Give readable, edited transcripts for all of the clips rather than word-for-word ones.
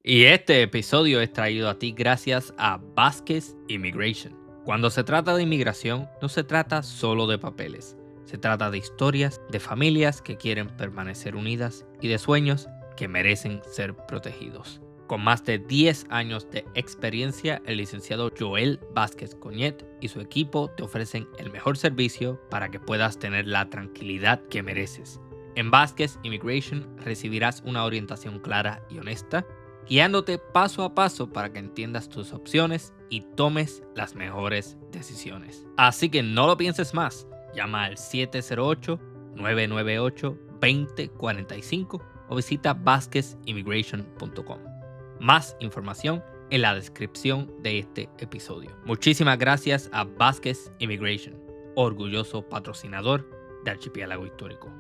Y este episodio es traído a ti gracias a Vázquez Immigration. Cuando se trata de inmigración, no se trata solo de papeles. Se trata de historias, de familias que quieren permanecer unidas y de sueños que merecen ser protegidos. Con más de 10 años de experiencia, el licenciado Joel Vázquez Coñet y su equipo te ofrecen el mejor servicio para que puedas tener la tranquilidad que mereces. En Vázquez Immigration recibirás una orientación clara y honesta, guiándote paso a paso para que entiendas tus opciones y tomes las mejores decisiones. Así que no lo pienses más, llama al 708-998-2045 o visita vasquezimmigration.com. Más información en la descripción de este episodio. Muchísimas gracias a Vázquez Immigration, orgulloso patrocinador de Archipiélago Histórico.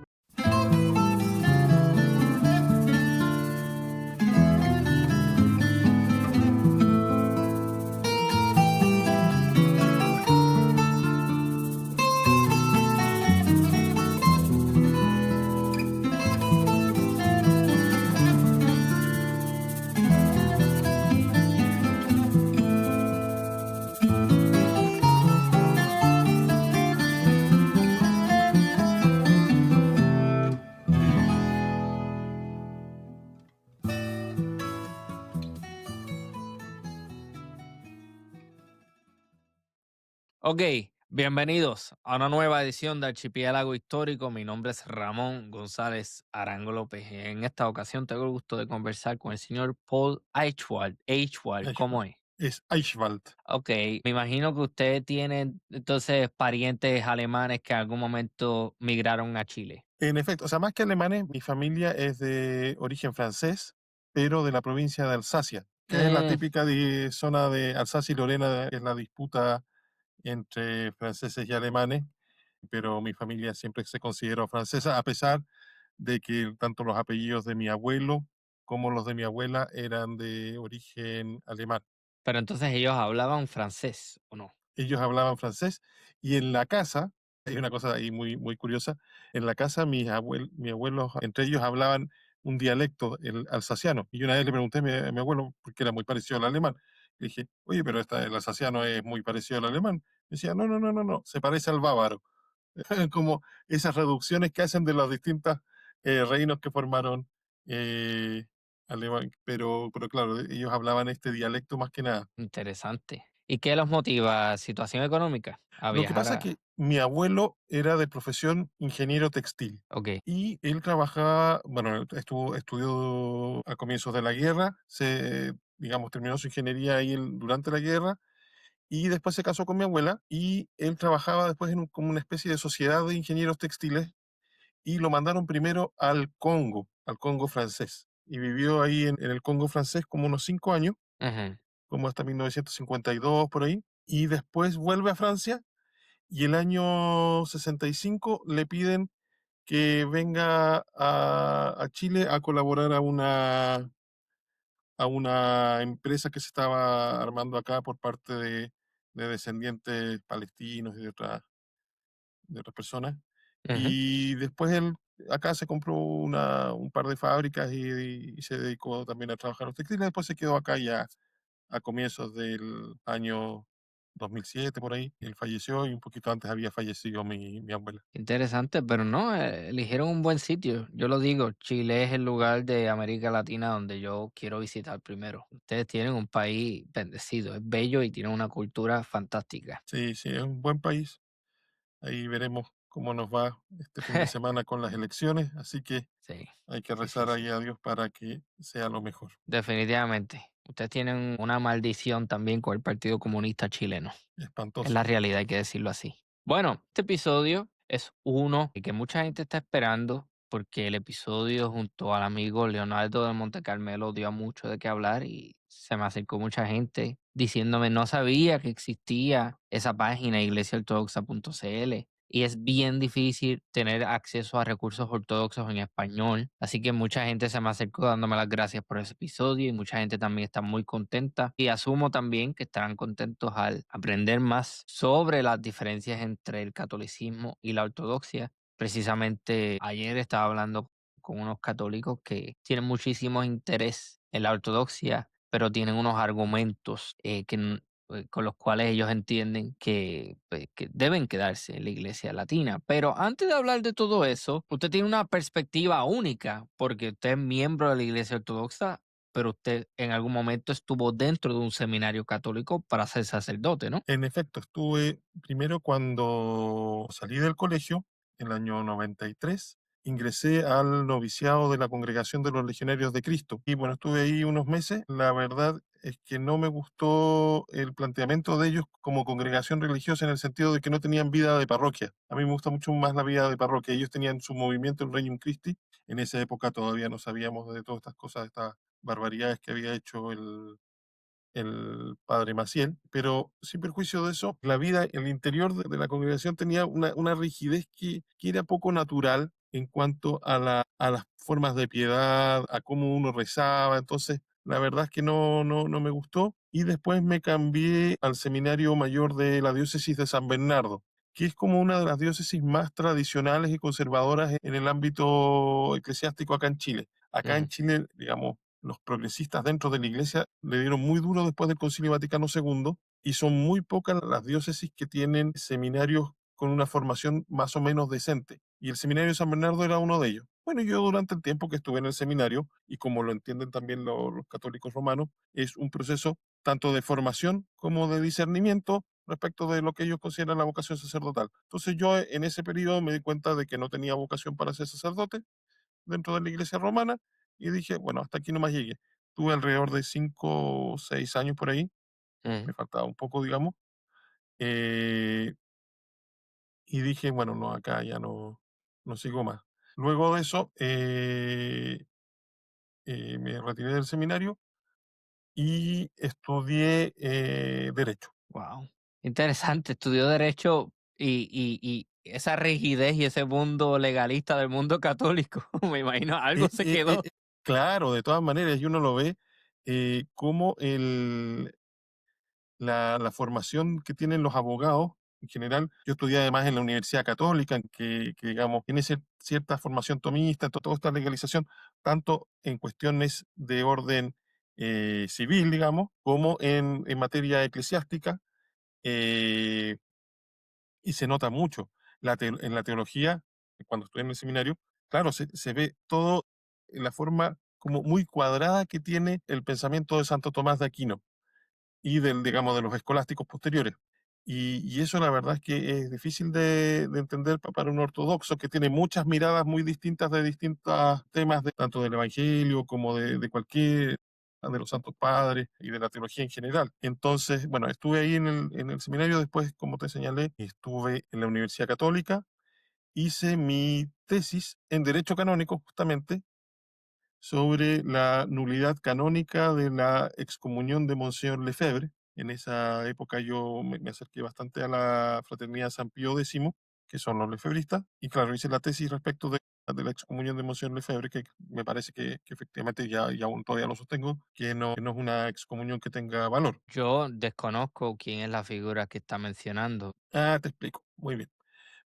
Ok, bienvenidos a una nueva edición de Archipiélago Histórico. Mi nombre es Ramón González Arango López. En esta ocasión tengo el gusto de conversar con el señor Paul Eichwald. Eichwald, ¿cómo Eichwald. es? Es Eichwald. Ok, me imagino que usted tiene entonces parientes alemanes que en algún momento migraron a Chile. En efecto, o sea, más que alemanes, mi familia es de origen francés, pero de la provincia de Alsacia, que es la Mm, típica zona de Alsacia y Lorena, que es la disputa entre franceses y alemanes, pero mi familia siempre se consideró francesa, a pesar de que tanto los apellidos de mi abuelo como los de mi abuela eran de origen alemán. pero entonces ellos hablaban francés, ¿o no? Ellos hablaban francés y en la casa, hay una cosa ahí muy, muy curiosa, en la casa mis abuelos, entre ellos hablaban un dialecto, el alsaciano, y yo una vez le pregunté a mi abuelo, porque era muy parecido al alemán, le dije, oye, pero el alsaciano es muy parecido al alemán. Me decía, no, no, no, no, no, se parece al bávaro. Como esas reducciones que hacen de los distintos reinos que formaron alemán, pero claro, ellos hablaban este dialecto más que nada. Interesante. ¿Y qué los motiva? ¿Situación económica? A Lo que viajar pasa es a... que mi abuelo era de profesión ingeniero textil Ok. y él trabajaba, bueno, estudió a comienzos de la guerra, digamos, terminó su ingeniería ahí durante la guerra y después se casó con mi abuela y él trabajaba después como una especie de sociedad de ingenieros textiles y lo mandaron primero al Congo francés. Y vivió ahí en el Congo francés como unos 5 años, Ujú. como hasta 1952 por ahí, y después vuelve a Francia y el año 65 le piden que venga a Chile a colaborar a una empresa que se estaba armando acá por parte de descendientes palestinos y de otras personas. Ujú. Y después él acá se compró un par de fábricas y se dedicó también a trabajar en los textiles. Después se quedó acá ya a comienzos del año 2007, por ahí. Él falleció y un poquito antes había fallecido mi abuela. Interesante, pero no, eligieron un buen sitio. Yo lo digo, Chile es el lugar de América Latina donde yo quiero visitar primero. Ustedes tienen un país bendecido, es bello y tienen una cultura fantástica. Sí, sí, es un buen país. Ahí veremos cómo nos va este fin de semana con las elecciones, así que Sí, hay que sí, sí, rezar ahí sí. a Dios para que sea lo mejor. Definitivamente. Ustedes tienen una maldición también con el Partido Comunista Chileno. Es Espantoso. la realidad, hay que decirlo así. Bueno, este episodio es uno que mucha gente está esperando porque el episodio junto al amigo Leonardo de Montecarmelo dio mucho de qué hablar y se me acercó mucha gente diciéndome no sabía que existía esa página iglesiaortodoxa.cl y es bien difícil tener acceso a recursos ortodoxos en español. Así que mucha gente se me acercó dándome las gracias por ese episodio y mucha gente también está muy contenta. Y asumo también que estarán contentos al aprender más sobre las diferencias entre el catolicismo y la ortodoxia. Precisamente ayer estaba hablando con unos católicos que tienen muchísimo interés en la ortodoxia, pero tienen unos argumentos con los cuales ellos entienden que, pues, que deben quedarse en la iglesia latina. Pero antes de hablar de todo eso, usted tiene una perspectiva única, porque usted es miembro de la iglesia ortodoxa, pero usted en algún momento estuvo dentro de un seminario católico para ser sacerdote, ¿no? En efecto, estuve primero cuando salí del colegio, en el año 93, ingresé al noviciado de la Congregación de los Legionarios de Cristo. Y bueno, estuve ahí unos meses. La verdad es que no me gustó el planteamiento de ellos como congregación religiosa en el sentido de que no tenían vida de parroquia. A mí me gusta mucho más la vida de parroquia. Ellos tenían su movimiento, el Regnum Christi. En esa época todavía no sabíamos de todas estas cosas, de estas barbaridades que había hecho el padre Maciel, pero sin perjuicio de eso, la vida, el interior de la congregación tenía una rigidez que era poco natural en cuanto a las formas de piedad, a cómo uno rezaba. Entonces, la verdad es que no me gustó. Y después me cambié al Seminario Mayor de la Diócesis de San Bernardo, que es como una de las diócesis más tradicionales y conservadoras en el ámbito eclesiástico acá en Chile. Acá en Ujú. Chile, digamos, los progresistas dentro de la iglesia le dieron muy duro después del Concilio Vaticano II y son muy pocas las diócesis que tienen seminarios con una formación más o menos decente. Y el seminario de San Bernardo era uno de ellos. Bueno, yo durante el tiempo que estuve en el seminario, y como lo entienden también los católicos romanos, es un proceso tanto de formación como de discernimiento respecto de lo que ellos consideran la vocación sacerdotal. Entonces yo en ese periodo me di cuenta de que no tenía vocación para ser sacerdote dentro de la iglesia romana y dije, bueno, hasta aquí nomás llegué. Tuve alrededor de 5 o 6 años por ahí, me Ujú. faltaba un poco, digamos, eh, y dije, bueno, no, acá ya no sigo más. Luego de eso, me retiré del seminario y estudié Derecho. Wow, interesante. Estudió derecho y esa rigidez y ese mundo legalista del mundo católico, me imagino, algo Eh, se eh, eh, quedó. eh, claro, de todas maneras, y uno lo ve como la formación que tienen los abogados en general. Yo estudié además en la Universidad Católica, digamos, tiene cierta formación tomista, toda esta legalización, tanto en cuestiones de orden civil, digamos, como en materia eclesiástica, eh, y se nota mucho. En la teología, cuando estudié en el seminario, claro, se ve todo en la forma como muy cuadrada que tiene el pensamiento de Santo Tomás de Aquino y digamos, de los escolásticos posteriores. Y eso la verdad es que es difícil de entender para un ortodoxo que tiene muchas miradas muy distintas de distintos temas, tanto del Evangelio como de cualquier de los santos padres y de la teología en general. Entonces, bueno, estuve ahí en el seminario, después, como te señalé, estuve en la Universidad Católica, hice mi tesis en Derecho Canónico, justamente, sobre la nulidad canónica de la excomunión de Monseñor Lefebvre. En esa época yo me acerqué bastante a la fraternidad San Pío X, que son los lefebristas, y claro, hice la tesis respecto de la excomunión de Monseñor Lefebvre, que me parece que efectivamente ya aún todavía lo sostengo, que no es una excomunión que tenga valor. Yo desconozco quién es la figura que está mencionando. Ah, te explico. Muy bien.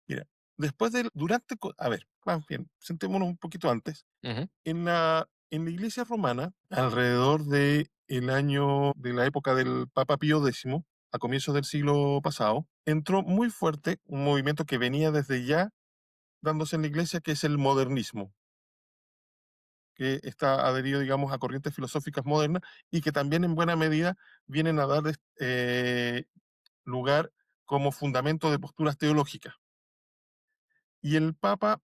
Mira, después a ver, más bien, sentémonos un poquito antes. Ujú. En la iglesia romana, alrededor de el año de la época del Papa Pío X, a comienzos del siglo pasado, entró muy fuerte un movimiento que venía desde ya dándose en la iglesia, que es el modernismo, que está adherido, digamos, a corrientes filosóficas modernas y que también en buena medida vienen a dar lugar como fundamento de posturas teológicas. Y el Papa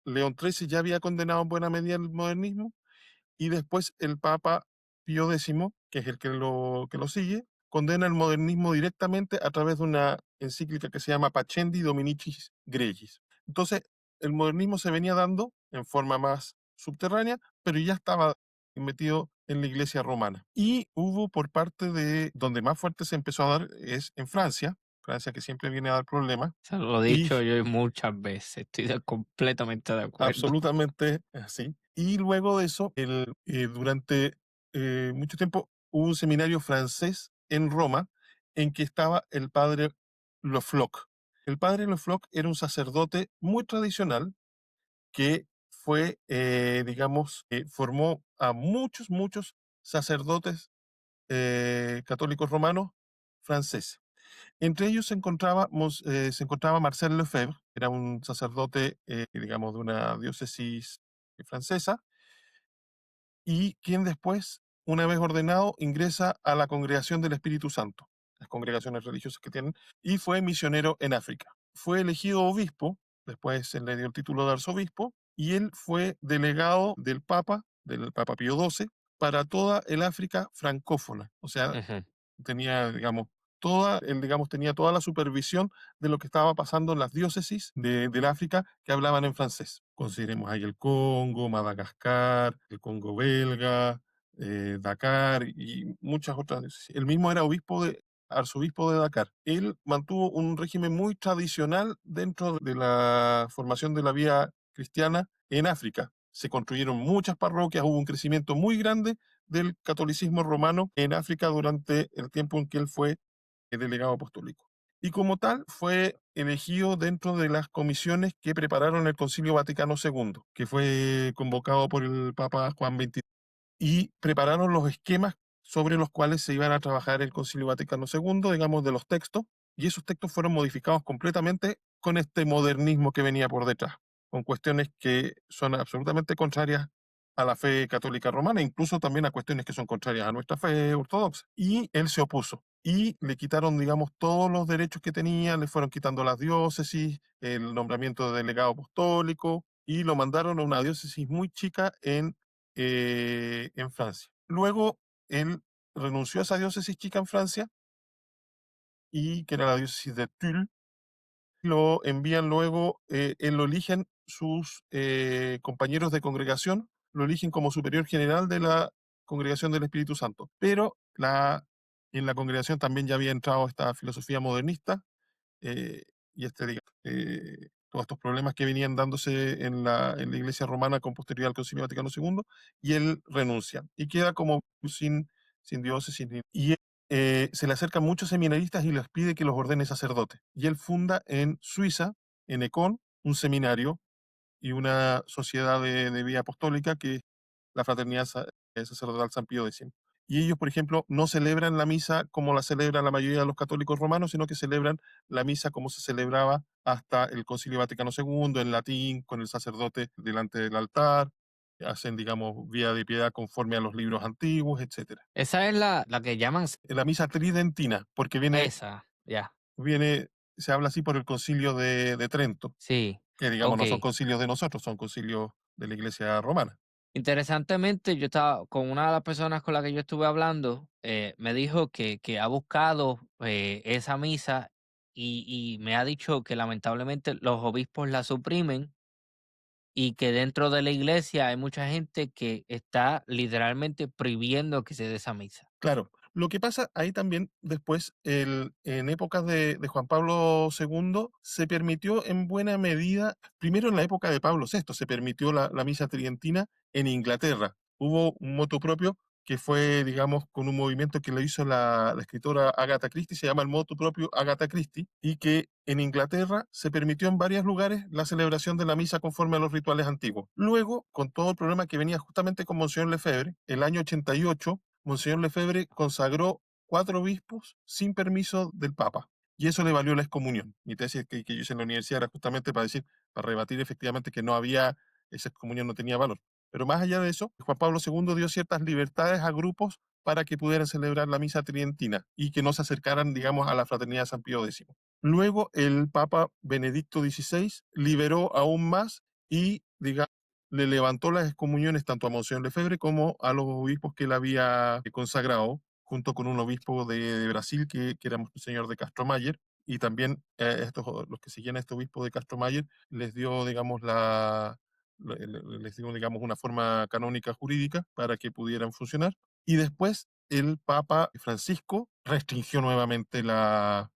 León XIII ya había condenado en buena medida el modernismo. Y después el Papa Pío X, que es el que lo sigue, condena el modernismo directamente a través de una encíclica que se llama Pacendi Dominicis Gregis. Entonces, el modernismo se venía dando en forma más subterránea, pero ya estaba metido en la iglesia romana. Y hubo por parte de donde más fuerte se empezó a dar es en Francia, Francia que siempre viene a dar problemas, Se lo he y dicho yo muchas veces, estoy completamente de acuerdo. absolutamente así. Y luego de eso, durante mucho tiempo hubo un seminario francés en Roma en que estaba el padre Le Floch. El padre Le Floch era un sacerdote muy tradicional que fue, digamos, formó a muchos, muchos sacerdotes católicos romanos franceses. Entre ellos se encontraba Marcel Lefebvre, era un sacerdote, digamos, de una diócesis francesa, y quien después, una vez ordenado, ingresa a la Congregación del Espíritu Santo, las congregaciones religiosas que tienen, y fue misionero en África. Fue elegido obispo, después se le dio el título de arzobispo, y él fue delegado del Papa Pío XII, para toda el África francófona. O sea, Ujú. tenía, digamos, tenía toda la supervisión de lo que estaba pasando en las diócesis del África que hablaban en francés. Consideremos ahí el Congo, Madagascar, el Congo belga, Dakar y muchas otras diócesis. Él mismo era arzobispo de Dakar. Él mantuvo un régimen muy tradicional dentro de la formación de la vida cristiana en África. Se construyeron muchas parroquias, hubo un crecimiento muy grande del catolicismo romano en África durante el tiempo en que él fue delegado apostólico. Y como tal fue elegido dentro de las comisiones que prepararon el Concilio Vaticano II, que fue convocado por el Papa Juan XXIII, y prepararon los esquemas sobre los cuales se iban a trabajar el Concilio Vaticano II, digamos, de los textos, y esos textos fueron modificados completamente con este modernismo que venía por detrás, con cuestiones que son absolutamente contrarias a la fe católica romana, incluso también a cuestiones que son contrarias a nuestra fe ortodoxa. Y él se opuso y le quitaron, digamos, todos los derechos que tenía, le fueron quitando las diócesis, el nombramiento de delegado apostólico, y lo mandaron a una diócesis muy chica en Francia. Luego él renunció a esa diócesis chica en Francia, y que era la diócesis de Tulle. Lo envían luego, él lo eligen sus compañeros de congregación, lo eligen como superior general de la congregación del Espíritu Santo. Pero en la congregación también ya había entrado esta filosofía modernista, eh, y todos estos problemas que venían dándose en la Iglesia romana con posterioridad al Concilio Vaticano II, y él renuncia y queda como sin diócesis. Y se le acercan muchos seminaristas y les pide que los ordene sacerdote. Y él funda en Suiza, en Econ, un seminario y una sociedad de vida apostólica, que es la Fraternidad Sacerdotal San Pío X. Y ellos, por ejemplo, no celebran la misa como la celebra la mayoría de los católicos romanos, sino que celebran la misa como se celebraba hasta el Concilio Vaticano II, en latín, con el sacerdote delante del altar, hacen, digamos, vida de piedad conforme a los libros antiguos, etcétera. Esa es la que llaman La misa tridentina, porque esa, ya. viene, se habla así por el Concilio de Trento, Sí, que digamos no son okey. concilios de nosotros, son concilios de la Iglesia romana. Interesantemente, yo estaba con una de las personas con la que yo estuve hablando, me dijo que ha buscado, esa misa y me ha dicho que lamentablemente los obispos la suprimen y que dentro de la iglesia hay mucha gente que está literalmente prohibiendo que se dé esa misa. Claro, lo que pasa ahí también después, en épocas de Juan Pablo II, se permitió en buena medida, primero en la época de Pablo VI, se permitió la misa tridentina en Inglaterra. Hubo un motu propio que fue, digamos, con un movimiento que lo hizo la escritora Agatha Christie, se llama el motu propio Agatha Christie, y que en Inglaterra se permitió en varios lugares la celebración de la misa conforme a los rituales antiguos. Luego, con todo el problema que venía justamente con Monseñor Lefebvre, el año 88, Monseñor Lefebvre consagró 4 obispos sin permiso del Papa, y eso le valió la excomunión. Mi tesis que yo hice en la universidad era justamente para rebatir efectivamente que esa excomunión no tenía valor. Pero más allá de eso, Juan Pablo II dio ciertas libertades a grupos para que pudieran celebrar la misa tridentina y que no se acercaran, digamos, a la fraternidad de San Pío X. Luego, el Papa Benedicto XVI liberó aún más y, digamos, le levantó las excomuniones tanto a Monseñor Lefebvre como a los obispos que él había consagrado, junto con un obispo de Brasil que era Monseñor de Castromayer, y también los que seguían a este obispo de Castromayer les dio, digamos, les dio, digamos, una forma canónica jurídica para que pudieran funcionar. Y después el Papa Francisco restringió nuevamente la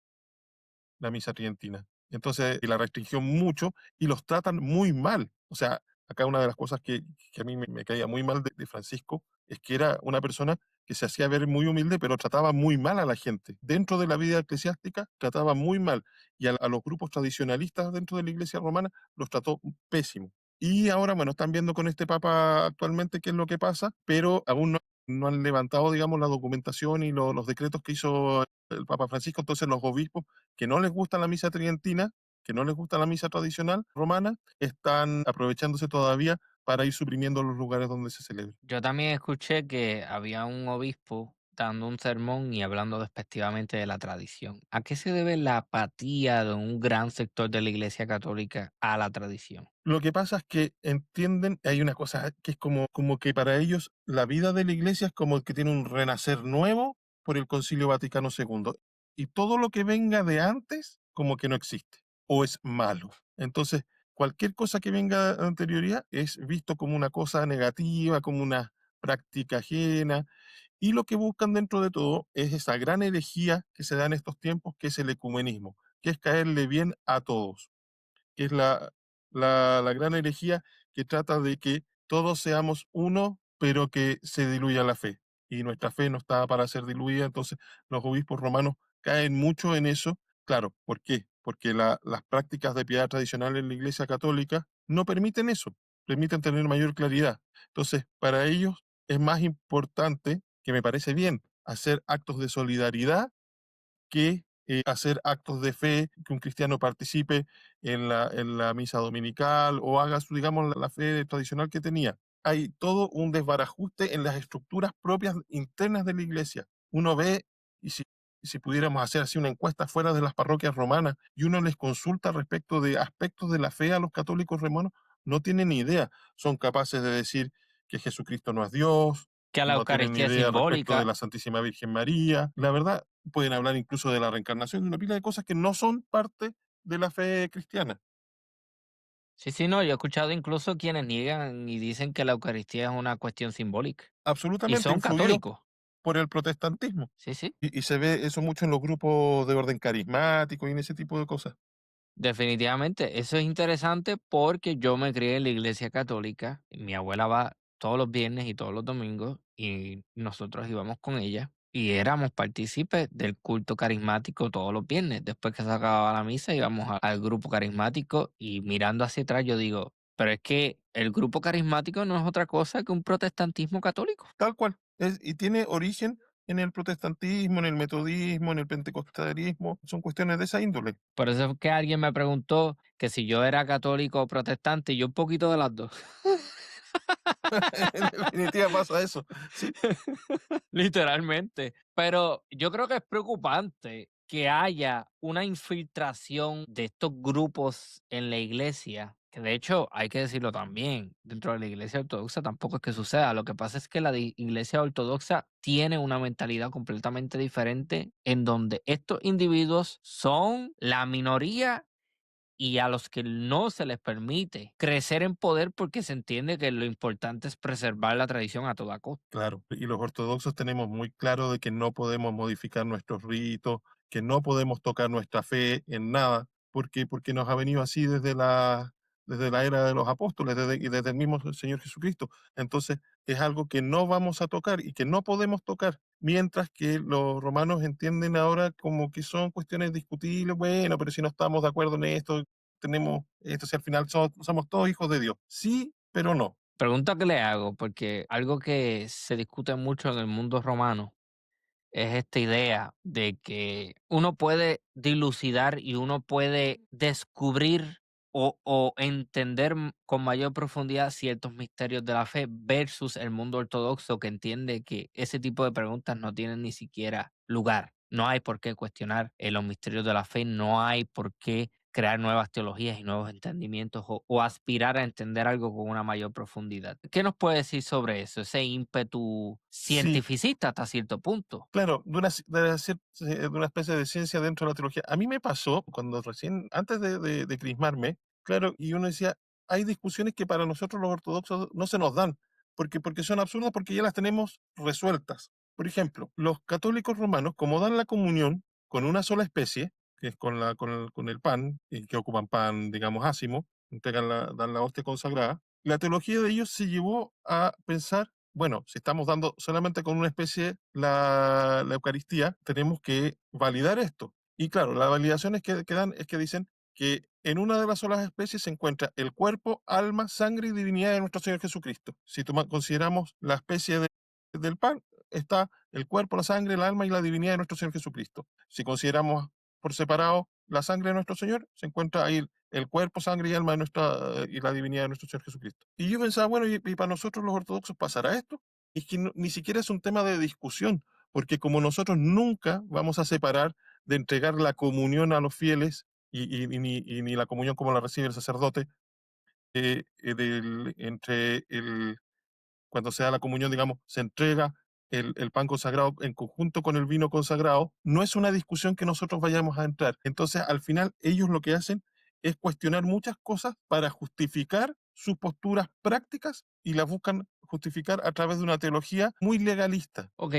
misa tridentina. Entonces la restringió mucho y los tratan muy mal. O sea, acá una de las cosas que a mí me caía muy mal de Francisco es que era una persona que se hacía ver muy humilde, pero trataba muy mal a la gente. Dentro de la vida eclesiástica trataba muy mal, y a los grupos tradicionalistas dentro de la iglesia romana los trató pésimo. Y ahora, bueno, están viendo con este papa actualmente qué es lo que pasa, pero aún no han levantado, digamos, la documentación y los decretos que hizo el Papa Francisco. Entonces los obispos que no les gusta la misa tridentina, que no les gusta la misa tradicional romana, están aprovechándose todavía para ir suprimiendo los lugares donde se celebra. Yo también escuché que había un obispo dando un sermón y hablando despectivamente de la tradición. ¿A qué se debe la apatía de un gran sector de la Iglesia Católica a la tradición? Lo que pasa es que entienden, hay una cosa que es como que para ellos la vida de la iglesia es como que tiene un renacer nuevo por el Concilio Vaticano II. Y todo lo que venga de antes, como que no existe o es malo. Entonces, cualquier cosa que venga de anterioridad es visto como una cosa negativa, como una práctica ajena. Y lo que buscan dentro de todo es esa gran herejía que se da en estos tiempos, que es el ecumenismo, que es caerle bien a todos, que es la gran herejía que trata de que todos seamos uno, pero que se diluya la fe. Y nuestra fe no está para ser diluida, entonces los obispos romanos caen mucho en eso. Claro, ¿por qué? Porque las prácticas de piedad tradicional en la Iglesia Católica no permiten eso, permiten tener mayor claridad. Entonces, para ellos es más importante, que me parece bien, hacer actos de solidaridad que hacer actos de fe, que un cristiano participe en la misa dominical o haga, digamos, la fe tradicional que tenía. Hay todo un desbarajuste en las estructuras propias internas de la iglesia. Uno ve, y si pudiéramos hacer así una encuesta fuera de las parroquias romanas y uno les consulta respecto de aspectos de la fe a los católicos romanos, no tienen ni idea. Son capaces de decir que Jesucristo no es Dios, Que a la no tienen ni Eucaristía es idea respecto de simbólica. la Santísima Virgen María. La verdad, pueden hablar incluso de la reencarnación, de una pila de cosas que no son parte de la fe cristiana. Sí, sí, no, yo he escuchado incluso quienes niegan y dicen que la Eucaristía es una cuestión simbólica. Y Absolutamente son influidos católicos. por el protestantismo. Sí, sí. Y se ve eso mucho en los grupos de orden carismático y en ese tipo de cosas. Definitivamente, eso es interesante porque yo me crié en la iglesia católica, mi abuela va todos los viernes y todos los domingos y nosotros íbamos con ella y éramos partícipes del culto carismático todos los viernes. Después que se acababa la misa íbamos al grupo carismático y mirando hacia atrás yo digo, pero es que el grupo carismático no es otra cosa que un protestantismo católico. Tal cual. Y tiene origen en el protestantismo, en el metodismo, en el pentecostalismo. Son cuestiones de esa índole. Por eso es que alguien me preguntó que si yo era católico o protestante y yo un poquito de las dos. En definitiva pasa eso. Sí, Literalmente. Pero yo creo que es preocupante que haya una infiltración de estos grupos en la iglesia, que de hecho hay que decirlo también, dentro de la iglesia ortodoxa tampoco es que suceda. Lo que pasa es que la iglesia ortodoxa tiene una mentalidad completamente diferente en donde estos individuos son la minoría y a los que no se les permite crecer en poder porque se entiende que lo importante es preservar la tradición a toda costa. claro. Y los ortodoxos tenemos muy claro de que no podemos modificar nuestros ritos, que no podemos tocar nuestra fe en nada, porque nos ha venido así desde la era de los apóstoles y desde el mismo Señor Jesucristo. Entonces, es algo que no vamos a tocar y que no podemos tocar, mientras que los romanos entienden ahora como que son cuestiones discutibles, bueno, pero si no estamos de acuerdo en esto, tenemos esto, si al final somos todos hijos de Dios. Sí, pero no. Pregunta que le hago, porque algo que se discute mucho en el mundo romano es esta idea de que uno puede dilucidar y uno puede descubrir o entender con mayor profundidad ciertos misterios de la fe versus el mundo ortodoxo que entiende que ese tipo de preguntas no tienen ni siquiera lugar. No hay por qué cuestionar los misterios de la fe, no hay por qué crear nuevas teologías y nuevos entendimientos o aspirar a entender algo con una mayor profundidad. ¿Qué nos puede decir sobre eso? Ese ímpetu Sí, cientificista hasta cierto punto. claro, de una especie de ciencia dentro de la teología. A mí me pasó cuando recién, antes de crismarme, claro, y uno decía, hay discusiones que para nosotros los ortodoxos no se nos dan, porque son absurdas, porque ya las tenemos resueltas. Por ejemplo, los católicos romanos, como dan la comunión con una sola especie, que es con el pan, y que ocupan pan, digamos, ácimo, dan la hostia consagrada, la teología de ellos se llevó a pensar, bueno, si estamos dando solamente con una especie la Eucaristía, tenemos que validar esto. Y claro, las validaciones que dan es que dicen que en una de las solas especies se encuentra el cuerpo, alma, sangre y divinidad de nuestro Señor Jesucristo. Si consideramos la especie del pan, está el cuerpo, la sangre, el alma y la divinidad de nuestro Señor Jesucristo. Si consideramos por separado la sangre de nuestro Señor, se encuentra ahí el cuerpo, sangre y alma de y la divinidad de nuestro Señor Jesucristo. Y yo pensaba, bueno, y para nosotros los ortodoxos pasará esto. Y es que ni siquiera es un tema de discusión, porque como nosotros nunca vamos a separar de entregar la comunión a los fieles y ni la comunión como la recibe el sacerdote, entre cuando se da la comunión, digamos, se entrega el pan consagrado en conjunto con el vino consagrado, no es una discusión que nosotros vayamos a entrar. Entonces, al final, ellos lo que hacen es cuestionar muchas cosas para justificar sus posturas prácticas y las buscan justificar a través de una teología muy legalista. Ok,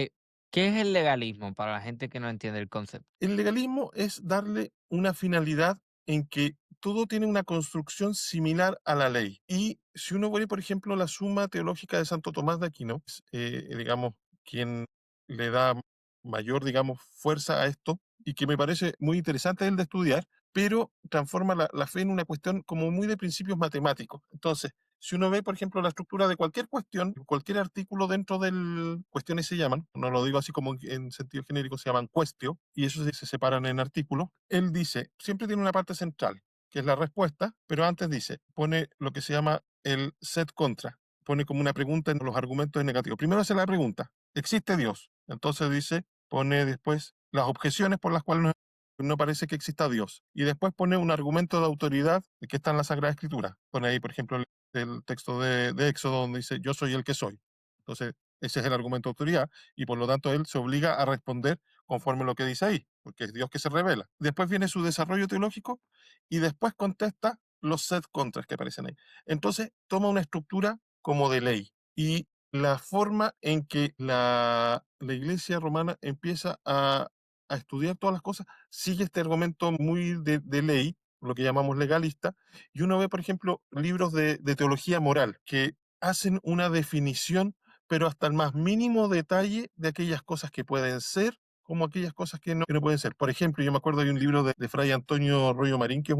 ¿qué es el legalismo para la gente que no entiende el concepto? El legalismo es darle una finalidad en que todo tiene una construcción similar a la ley. Y si uno ve, por ejemplo, la Suma Teológica de Santo Tomás de Aquino, digamos, quien le da mayor, digamos, fuerza a esto, y que me parece muy interesante el de estudiar, pero transforma la fe en una cuestión como muy de principios matemáticos. Entonces, si uno ve, por ejemplo, la estructura de cualquier cuestión, cualquier artículo dentro del cuestiones se llaman, no lo digo así como en sentido genérico, se llaman cuestio, y eso se separan en artículos. Él dice, siempre tiene una parte central, que es la respuesta, pero antes dice, pone lo que se llama el set contra, pone como una pregunta en los argumentos negativos. Primero hace la pregunta, ¿existe Dios? Entonces dice, pone después las objeciones por las cuales no parece que exista Dios. Y después pone un argumento de autoridad que está en la Sagrada Escritura. Pone ahí, por ejemplo, el texto de Éxodo donde dice, yo soy el que soy. Entonces, ese es el argumento de autoridad y por lo tanto él se obliga a responder conforme a lo que dice ahí, porque es Dios que se revela. Después viene su desarrollo teológico y después contesta los set contras que aparecen ahí. Entonces, toma una estructura como de ley y la forma en que la iglesia romana empieza a estudiar todas las cosas sigue este argumento muy de ley, lo que llamamos legalista, y uno ve, por ejemplo, libros de teología moral que hacen una definición, pero hasta el más mínimo detalle de aquellas cosas que pueden ser como aquellas cosas que no pueden ser. Por ejemplo, yo me acuerdo de un libro de Fray Antonio Rollo Marín, que es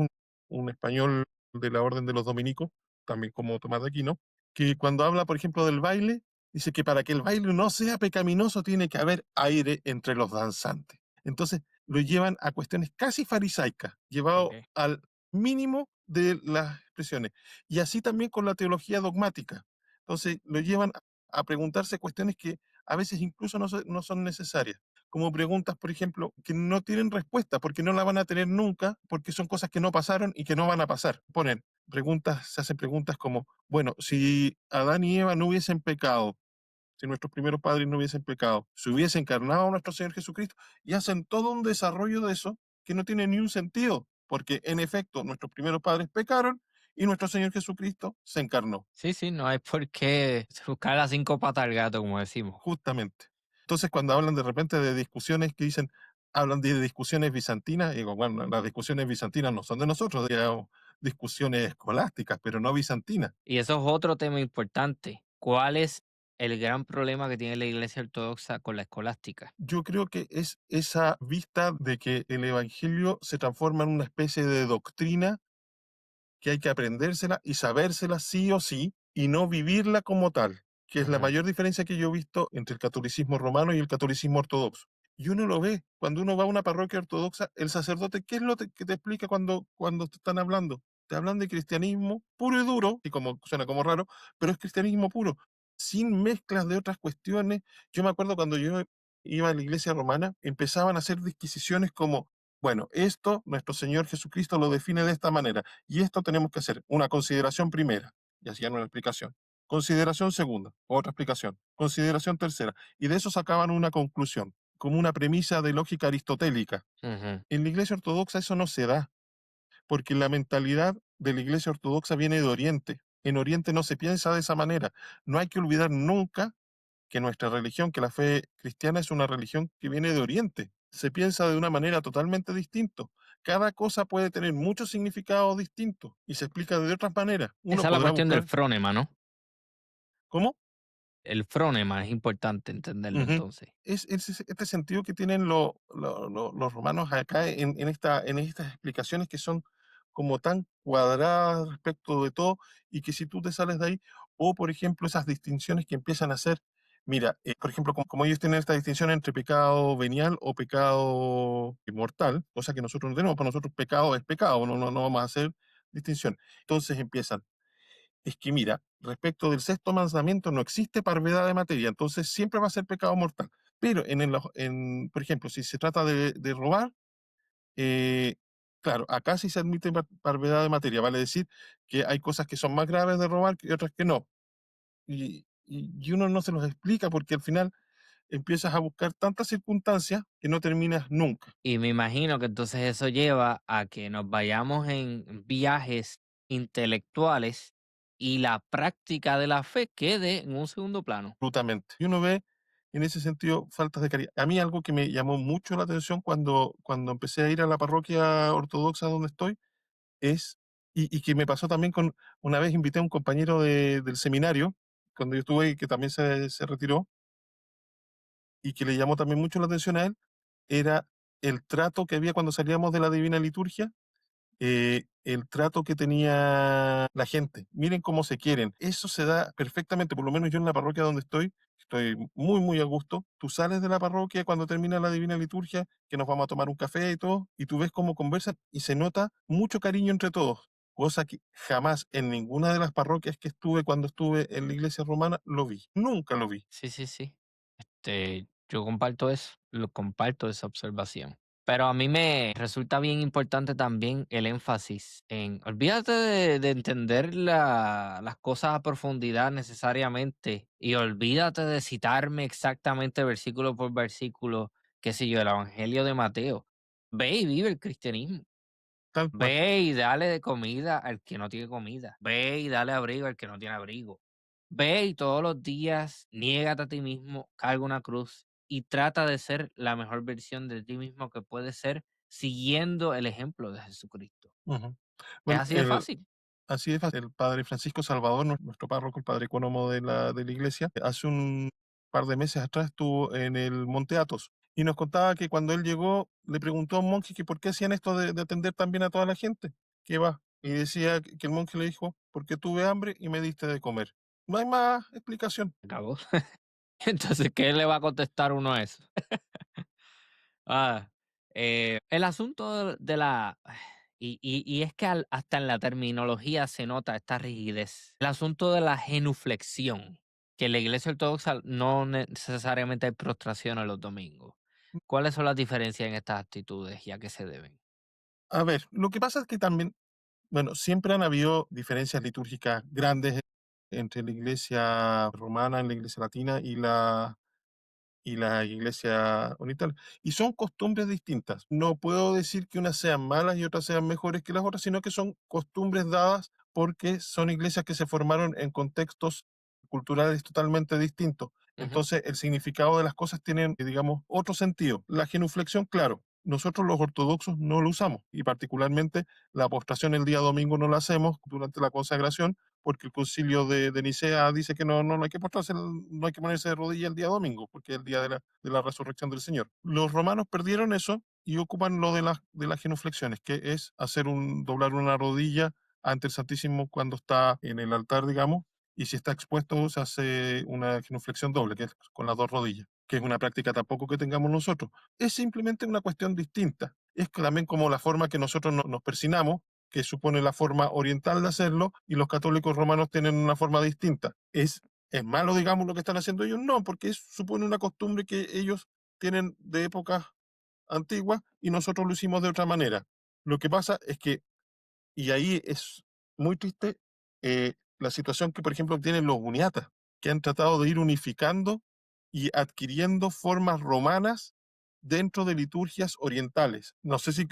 un español de la Orden de los Dominicos, también como Tomás de Aquino, que cuando habla, por ejemplo, del baile, dice que para que el baile no sea pecaminoso tiene que haber aire entre los danzantes. Entonces lo llevan a cuestiones casi farisaicas, llevado Ok. al mínimo de las expresiones. Y así también con la teología dogmática. Entonces lo llevan a preguntarse cuestiones que a veces incluso no son necesarias, como preguntas, por ejemplo, que no tienen respuesta, porque no la van a tener nunca, porque son cosas que no pasaron y que no van a pasar. Ponen preguntas, se hacen preguntas como, bueno, si Adán y Eva no hubiesen pecado, si nuestros primeros padres no hubiesen pecado, se hubiese encarnado nuestro Señor Jesucristo, y hacen todo un desarrollo de eso que no tiene ni un sentido, porque en efecto nuestros primeros padres pecaron y nuestro Señor Jesucristo se encarnó, Sí, sí, no hay por qué buscar las 5 patas al gato, como decimos. justamente. Entonces, cuando hablan de repente de discusiones que dicen, hablan de discusiones bizantinas, digo, bueno, las discusiones bizantinas no son de nosotros, digamos, discusiones escolásticas, pero no bizantinas. Y eso es otro tema importante. ¿Cuál es el gran problema que tiene la Iglesia Ortodoxa con la escolástica? Yo creo que es esa vista de que el Evangelio se transforma en una especie de doctrina que hay que aprendérsela y sabérsela sí o sí y no vivirla como tal, que es la Ujú. mayor diferencia que yo he visto entre el catolicismo romano y el catolicismo ortodoxo. Y uno lo ve, cuando uno va a una parroquia ortodoxa, el sacerdote, ¿qué es lo que te explica cuando te están hablando? Te hablan de cristianismo puro y duro, y como suena como raro, pero es cristianismo puro, sin mezclas de otras cuestiones. Yo me acuerdo cuando yo iba a la iglesia romana, empezaban a hacer disquisiciones como, bueno, esto nuestro Señor Jesucristo lo define de esta manera y esto tenemos que hacer una consideración primera, y hacían una explicación. Consideración segunda, otra explicación. Consideración tercera. Y de eso sacaban una conclusión, como una premisa de lógica aristotélica. Ujú. En la Iglesia Ortodoxa eso no se da, porque la mentalidad de la Iglesia Ortodoxa viene de Oriente. En Oriente no se piensa de esa manera. No hay que olvidar nunca que nuestra religión, que la fe cristiana es una religión que viene de Oriente. Se piensa de una manera totalmente distinta. Cada cosa puede tener muchos significados distintos y se explica de otras maneras. Uno Esa es la podrá cuestión del buscar, frónema, ¿no? ¿cómo? El frónema es importante entenderlo Ujú. entonces. Este sentido que tienen los romanos acá en estas explicaciones que son como tan cuadradas respecto de todo y que si tú te sales de ahí, o por ejemplo esas distinciones que empiezan a hacer, mira, por ejemplo, como ellos tienen esta distinción entre pecado venial o pecado mortal, cosa que nosotros no tenemos, para nosotros pecado es pecado, no vamos a hacer distinción. Entonces empiezan, es que mira, respecto del sexto mandamiento no existe parvedad de materia, entonces siempre va a ser pecado mortal. Pero por ejemplo, si se trata de robar, eh, claro, acá sí se admite parvedad de materia, vale decir que hay cosas que son más graves de robar y otras que no. Y uno no se los explica porque al final empiezas a buscar tantas circunstancias que no terminas nunca. Y me imagino que entonces eso lleva a que nos vayamos en viajes intelectuales y la práctica de la fe quede en un segundo plano. Absolutamente. Y uno ve en ese sentido faltas de caridad. A mí algo que me llamó mucho la atención cuando empecé a ir a la parroquia ortodoxa donde estoy es, y que me pasó también con, una vez invité a un compañero del seminario, cuando yo estuve y que también se retiró, y que le llamó también mucho la atención a él, era el trato que había cuando salíamos de la Divina Liturgia, el trato que tenía la gente. Miren cómo se quieren. Eso se da perfectamente, por lo menos yo en la parroquia donde estoy muy, muy a gusto. Tú sales de la parroquia cuando termina la Divina Liturgia, que nos vamos a tomar un café y todo, y tú ves cómo conversan y se nota mucho cariño entre todos. Cosa que jamás en ninguna de las parroquias que estuve cuando estuve en la iglesia romana lo vi. Nunca lo vi. Sí, sí, sí. Yo comparto eso, lo comparto esa observación. Pero a mí me resulta bien importante también el énfasis en, olvídate de entender las cosas a profundidad necesariamente y olvídate de citarme exactamente versículo por versículo, qué sé yo, el Evangelio de Mateo. Ve y vive el cristianismo. Tal cual. Ve y dale de comida al que no tiene comida. Ve y dale abrigo al que no tiene abrigo. Ve y todos los días niégate a ti mismo, carga una cruz y trata de ser la mejor versión de ti mismo que puedes ser siguiendo el ejemplo de Jesucristo. Ujú. Es Bueno, así de fácil. así es, el padre Francisco Salvador, nuestro párroco, el padre ecónomo de la iglesia, hace un par de meses atrás estuvo en el Monte Athos y nos contaba que cuando él llegó le preguntó a un monje que por qué hacían esto de atender tan bien a toda la gente, que va, y decía que el monje le dijo, porque tuve hambre y me diste de comer. No hay más explicación. Acabó. Entonces, ¿qué le va a contestar uno a eso? Ah, el asunto de la y es que hasta en la terminología se nota esta rigidez. El asunto de la genuflexión, que en la iglesia ortodoxa no necesariamente hay prostración en los domingos. ¿Cuáles son las diferencias en estas actitudes y a qué se deben? A ver, lo que pasa es que también, bueno, siempre han habido diferencias litúrgicas grandes entre la iglesia romana, la iglesia latina y la iglesia oriental. Y son costumbres distintas. No puedo decir que unas sean malas y otras sean mejores que las otras, sino que son costumbres dadas porque son iglesias que se formaron en contextos culturales totalmente distintos. Ujú. Entonces, el significado de las cosas tienen, digamos, otro sentido. La genuflexión, claro, nosotros los ortodoxos no lo usamos y particularmente la postración el día domingo no la hacemos durante la consagración porque el concilio de Nicea dice que no hay que postrarse, no hay que ponerse de rodillas el día domingo, porque es el día de la resurrección del Señor. Los romanos perdieron eso y ocupan lo de las genuflexiones, que es doblar una rodilla ante el Santísimo cuando está en el altar, digamos, y si está expuesto se hace una genuflexión doble, que es con las dos rodillas, que es una práctica tampoco que tengamos nosotros. Es simplemente una cuestión distinta. Es también como la forma que nosotros nos persinamos, que supone la forma oriental de hacerlo, y los católicos romanos tienen una forma distinta. ¿Es malo, digamos, lo que están haciendo ellos? No, porque supone una costumbre que ellos tienen de épocas antiguas y nosotros lo hicimos de otra manera. Lo que pasa es que, y ahí es muy triste, la situación que, por ejemplo, tienen los uniatas, que han tratado de ir unificando y adquiriendo formas romanas dentro de liturgias orientales. No sé si,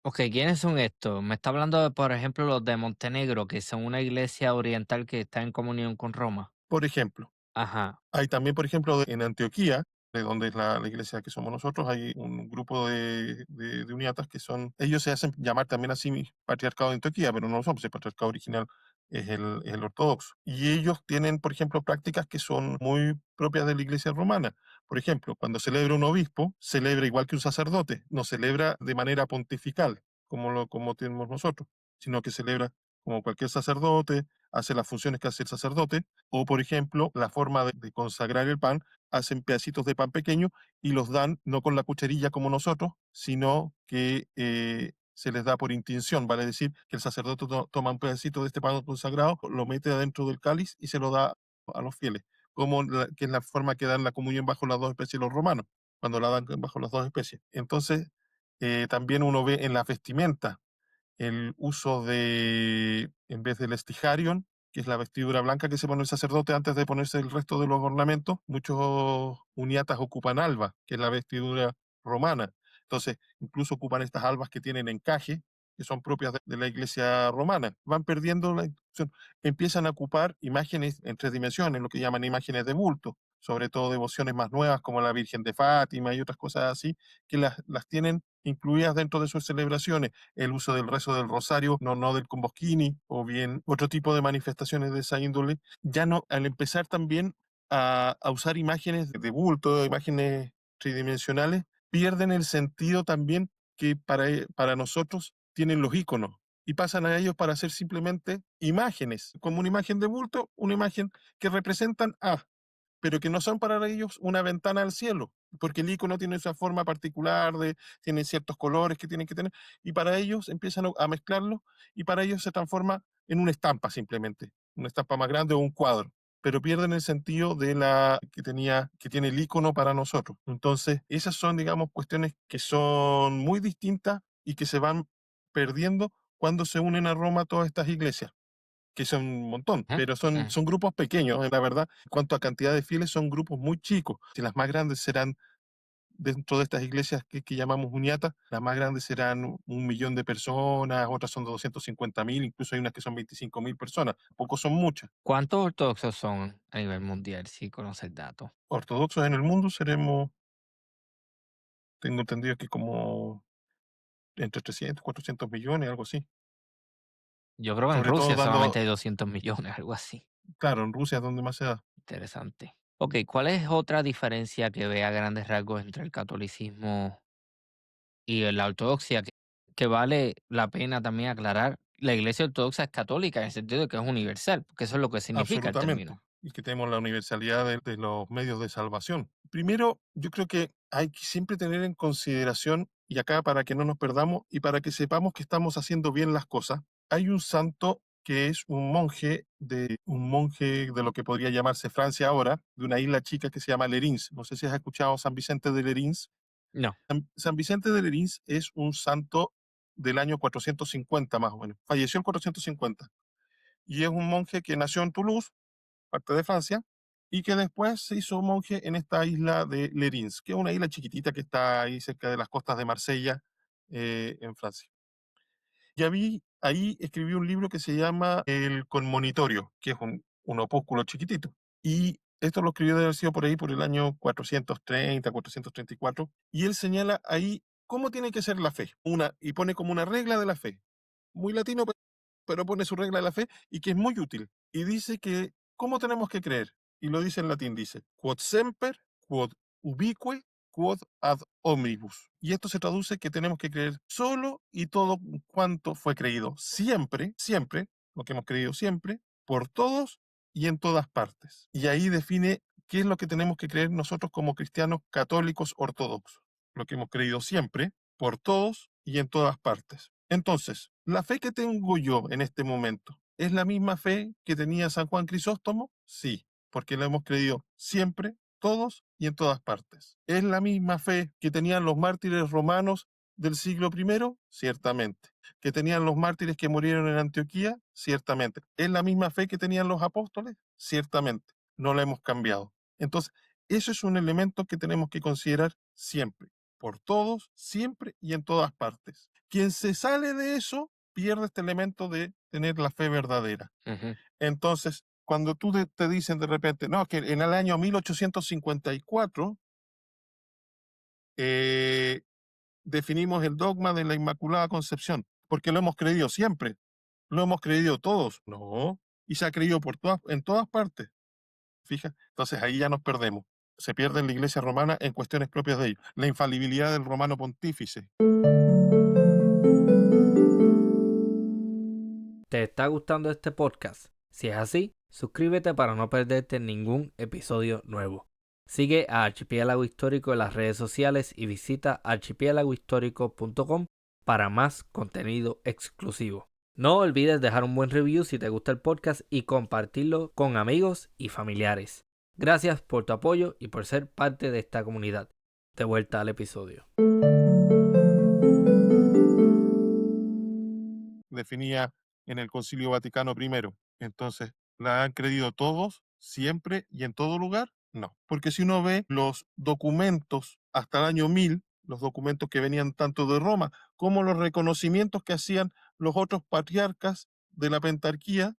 Ok, ¿quiénes son estos? Me está hablando de, por ejemplo, los de Montenegro, que son una iglesia oriental que está en comunión con Roma. por ejemplo, Ajá. hay también, por ejemplo, en Antioquía, de donde es la iglesia que somos nosotros, hay un grupo de uniatas ellos se hacen llamar también así patriarcado de Antioquía, pero no lo son, pues el patriarcado original es el ortodoxo. Y ellos tienen, por ejemplo, prácticas que son muy propias de la iglesia romana. Por ejemplo, cuando celebra un obispo, celebra igual que un sacerdote, no celebra de manera pontifical. como tenemos nosotros, sino que celebra como cualquier sacerdote, hace las funciones que hace el sacerdote, o por ejemplo, la forma de consagrar el pan, hacen pedacitos de pan pequeño y los dan no con la cucharilla como nosotros, sino que se les da por intención, vale decir que el sacerdote toma un pedacito de este pan consagrado, lo mete adentro del cáliz y se lo da a los fieles, que es la forma que dan la comunión bajo las dos especies los romanos, cuando la dan bajo las dos especies. Entonces, también uno ve en la vestimenta el uso de, en vez del estijarion, que es la vestidura blanca que se pone el sacerdote antes de ponerse el resto de los ornamentos, muchos uniatas ocupan alba, que es la vestidura romana. Entonces, incluso ocupan estas albas que tienen encaje, que son propias de la iglesia romana. Van perdiendo la institución, empiezan a ocupar imágenes en tres dimensiones, lo que llaman imágenes de bulto, sobre todo devociones más nuevas como la Virgen de Fátima y otras cosas así, que las tienen incluidas dentro de sus celebraciones, el uso del rezo del rosario, no del convoschini, o bien otro tipo de manifestaciones de esa índole, ya no, al empezar también a usar imágenes de bulto, imágenes tridimensionales, pierden el sentido también que para nosotros tienen los iconos y pasan a ellos para ser simplemente imágenes, como una imagen de bulto, una imagen que representan a, pero que no son para ellos una ventana al cielo, porque el icono tiene esa forma particular, tiene ciertos colores que tienen que tener, y para ellos empiezan a mezclarlo, y para ellos se transforma en una estampa simplemente, una estampa más grande o un cuadro, pero pierden el sentido de la que tiene el icono para nosotros. Entonces, esas son, digamos, cuestiones que son muy distintas y que se van perdiendo cuando se unen a Roma todas estas iglesias que son un montón, Ujú, pero son grupos pequeños, la verdad. En cuanto a cantidad de fieles, son grupos muy chicos. Si las más grandes serán dentro de estas iglesias que llamamos uniatas, las más grandes serán 1 millón de personas, otras son 250.000, incluso hay unas que son 25.000 personas. Pocos son muchas. ¿Cuántos ortodoxos son a nivel mundial, si conoce el dato? Ortodoxos en el mundo seremos, tengo entendido que como entre 300, 400 millones, algo así. Yo creo que en Sobre todo Rusia solamente dando, hay 200 millones, algo así. claro, en Rusia es donde más se da. Interesante. Ok, ¿cuál es otra diferencia que ve a grandes rasgos entre el catolicismo y la ortodoxia que vale la pena también aclarar? La iglesia ortodoxa es católica en el sentido de que es universal, porque eso es lo que significa el Absolutamente. término. Y que tenemos la universalidad de los medios de salvación. Primero, yo creo que hay que siempre tener en consideración, y acá para que no nos perdamos y para que sepamos que estamos haciendo bien las cosas, hay un santo que es un monje de lo que podría llamarse Francia ahora, de una isla chica que se llama Lerins. No sé si has escuchado San Vicente de Lerins. No. San Vicente de Lerins es un santo del año 450 más o menos. Falleció en 450 y es un monje que nació en Toulouse, parte de Francia, y que después se hizo monje en esta isla de Lerins, que es una isla chiquitita que está ahí cerca de las costas de Marsella, en Francia. Ahí escribió un libro que se llama El Conmonitorio, que es un opúsculo chiquitito. Y esto lo escribió de haber sido por ahí por el año 430, 434, y él señala ahí cómo tiene que ser la fe, y pone como una regla de la fe. Muy latino, pero pone su regla de la fe y que es muy útil. Y dice que, ¿cómo tenemos que creer? Y lo dice en latín, dice, quod semper, quod ubique, quod ad omnibus. Y esto se traduce que tenemos que creer solo y todo cuanto fue creído. Siempre, siempre, lo que hemos creído siempre, por todos y en todas partes. Y ahí define qué es lo que tenemos que creer nosotros como cristianos católicos ortodoxos. Lo que hemos creído siempre, por todos y en todas partes. Entonces, la fe que tengo yo en este momento, ¿es la misma fe que tenía San Juan Crisóstomo? Sí, porque la hemos creído siempre, todos y en todas partes. ¿Es la misma fe que tenían los mártires romanos del siglo I? Ciertamente. ¿Que tenían los mártires que murieron en Antioquía? Ciertamente. ¿Es la misma fe que tenían los apóstoles? Ciertamente. No la hemos cambiado. Entonces, eso es un elemento que tenemos que considerar siempre, por todos, siempre y en todas partes. Quien se sale de eso pierde este elemento de tener la fe verdadera. Ujú. Entonces, cuando te dicen de repente, no, que en el año 1854 eh, definimos el dogma de la Inmaculada Concepción, porque lo hemos creído siempre, lo hemos creído todos, no, y se ha creído en todas partes, fija. Entonces ahí ya nos perdemos. Se pierde en la Iglesia romana en cuestiones propias de ellos. La infalibilidad del romano pontífice. ¿Te está gustando este podcast? Si es así, suscríbete para no perderte ningún episodio nuevo. Sigue a Archipiélago Histórico en las redes sociales y visita archipiélagohistórico.com para más contenido exclusivo. No olvides dejar un buen review si te gusta el podcast y compartirlo con amigos y familiares. Gracias por tu apoyo y por ser parte de esta comunidad. De vuelta al episodio. Definía en el Concilio Vaticano I. Entonces, ¿la han creído todos, siempre y en todo lugar? No, porque si uno ve los documentos hasta el año 1000, los documentos que venían tanto de Roma como los reconocimientos que hacían los otros patriarcas de la pentarquía,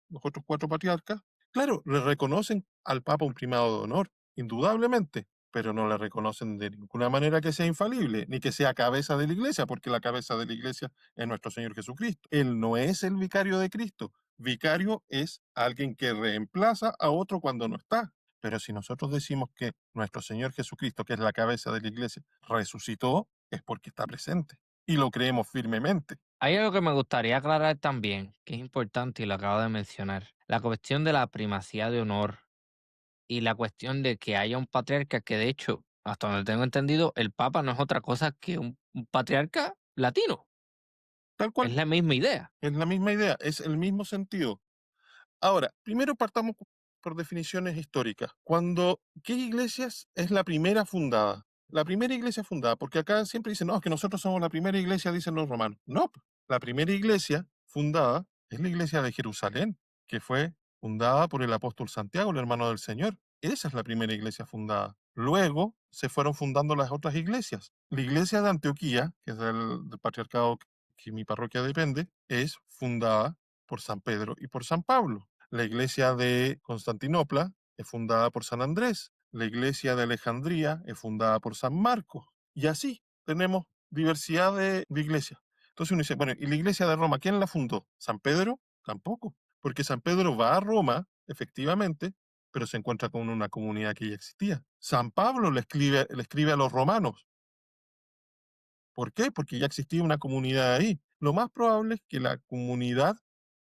los otros cuatro patriarcas, claro, le reconocen al Papa un primado de honor, indudablemente, pero no le reconocen de ninguna manera que sea infalible, ni que sea cabeza de la iglesia, porque la cabeza de la iglesia es nuestro Señor Jesucristo. Él no es el vicario de Cristo. Vicario es alguien que reemplaza a otro cuando no está. Pero si nosotros decimos que nuestro Señor Jesucristo, que es la cabeza de la iglesia, resucitó, es porque está presente. Y lo creemos firmemente. Hay algo que me gustaría aclarar también, que es importante y lo acabo de mencionar. La cuestión de la primacía de honor y la cuestión de que haya un patriarca que de hecho, hasta donde tengo entendido, el Papa no es otra cosa que un patriarca latino. Tal Es cual, la misma idea. es la misma idea, es el mismo sentido. Ahora, primero partamos por definiciones históricas. ¿Qué iglesias es la primera fundada? La primera iglesia fundada, porque acá siempre dicen, no, es que nosotros somos la primera iglesia, dicen los romanos. No, la primera iglesia fundada es la iglesia de Jerusalén, que fue fundada por el apóstol Santiago, el hermano del Señor. Esa es la primera iglesia fundada. Luego se fueron fundando las otras iglesias. La iglesia de Antioquía, que es del patriarcado que mi parroquia depende, es fundada por San Pedro y por San Pablo. La iglesia de Constantinopla es fundada por San Andrés. La iglesia de Alejandría es fundada por San Marcos. Y así tenemos diversidad de iglesias. Entonces uno dice, bueno, ¿y la iglesia de Roma quién la fundó? ¿San Pedro? Tampoco, porque San Pedro va a Roma, efectivamente, pero se encuentra con una comunidad que ya existía. San Pablo le escribe a los romanos. ¿Por qué? Porque ya existía una comunidad ahí. Lo más probable es que la comunidad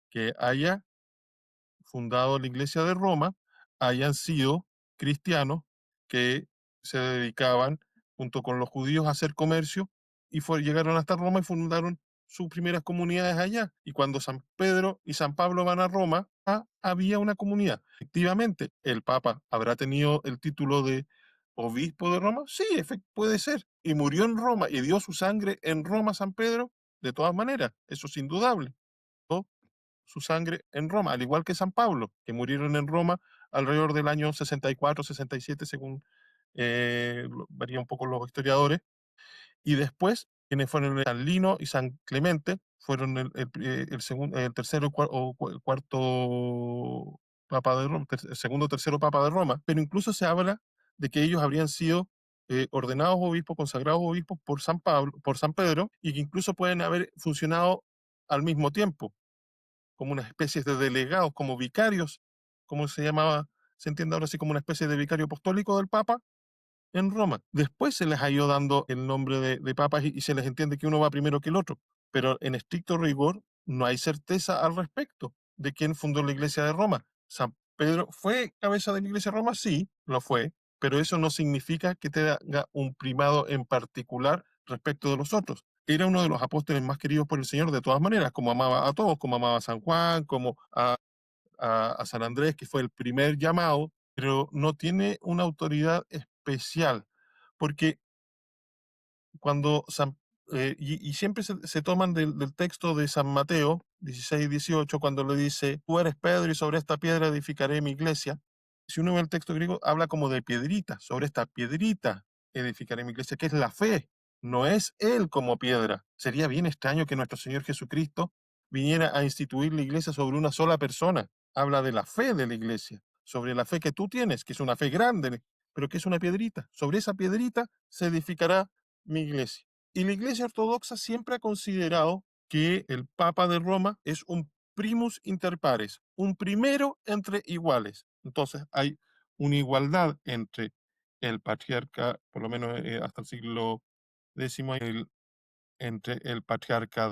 que haya fundado la iglesia de Roma hayan sido cristianos que se dedicaban junto con los judíos a hacer comercio y llegaron hasta Roma y fundaron sus primeras comunidades allá. Y cuando San Pedro y San Pablo van a Roma, había una comunidad. Efectivamente, el Papa habrá tenido el título de obispo de Roma. Sí, puede ser. Y murió en Roma y dio su sangre en Roma, San Pedro. De todas maneras, eso es indudable. Su sangre en Roma, al igual que San Pablo, que murieron en Roma alrededor del año 64, 67, según varía un poco los historiadores. Y después, quienes fueron San Lino y San Clemente, fueron el tercero o cuarto papa de Roma, el segundo o tercero papa de Roma. Pero incluso se habla de que ellos habrían sido ordenados obispos, consagrados obispos por San Pablo, por San Pedro, y que incluso pueden haber funcionado al mismo tiempo como unas especies de delegados, como vicarios, como se llamaba, se entiende ahora así como una especie de vicario apostólico del Papa en Roma. Después se les ha ido dando el nombre de papas y se les entiende que uno va primero que el otro, pero en estricto rigor no hay certeza al respecto de quién fundó la iglesia de Roma. San Pedro fue cabeza de la iglesia de Roma, sí, lo fue, pero eso no significa que tenga un primado en particular respecto de los otros. Era uno de los apóstoles más queridos por el Señor de todas maneras, como amaba a todos, como amaba a San Juan, como a San Andrés, que fue el primer llamado, pero no tiene una autoridad especial, porque cuando y siempre se toman del texto de San Mateo 16, 18, cuando le dice, tú eres Pedro y sobre esta piedra edificaré mi iglesia. Si uno ve el texto griego, habla como de piedrita, sobre esta piedrita edificaré mi iglesia, que es la fe, no es él como piedra. Sería bien extraño que nuestro Señor Jesucristo viniera a instituir la iglesia sobre una sola persona. Habla de la fe de la iglesia, sobre la fe que tú tienes, que es una fe grande, pero que es una piedrita. Sobre esa piedrita se edificará mi iglesia. Y la iglesia ortodoxa siempre ha considerado que el Papa de Roma es un primus inter pares, un primero entre iguales. Entonces hay una igualdad entre el patriarca, por lo menos hasta el siglo X, entre el patriarca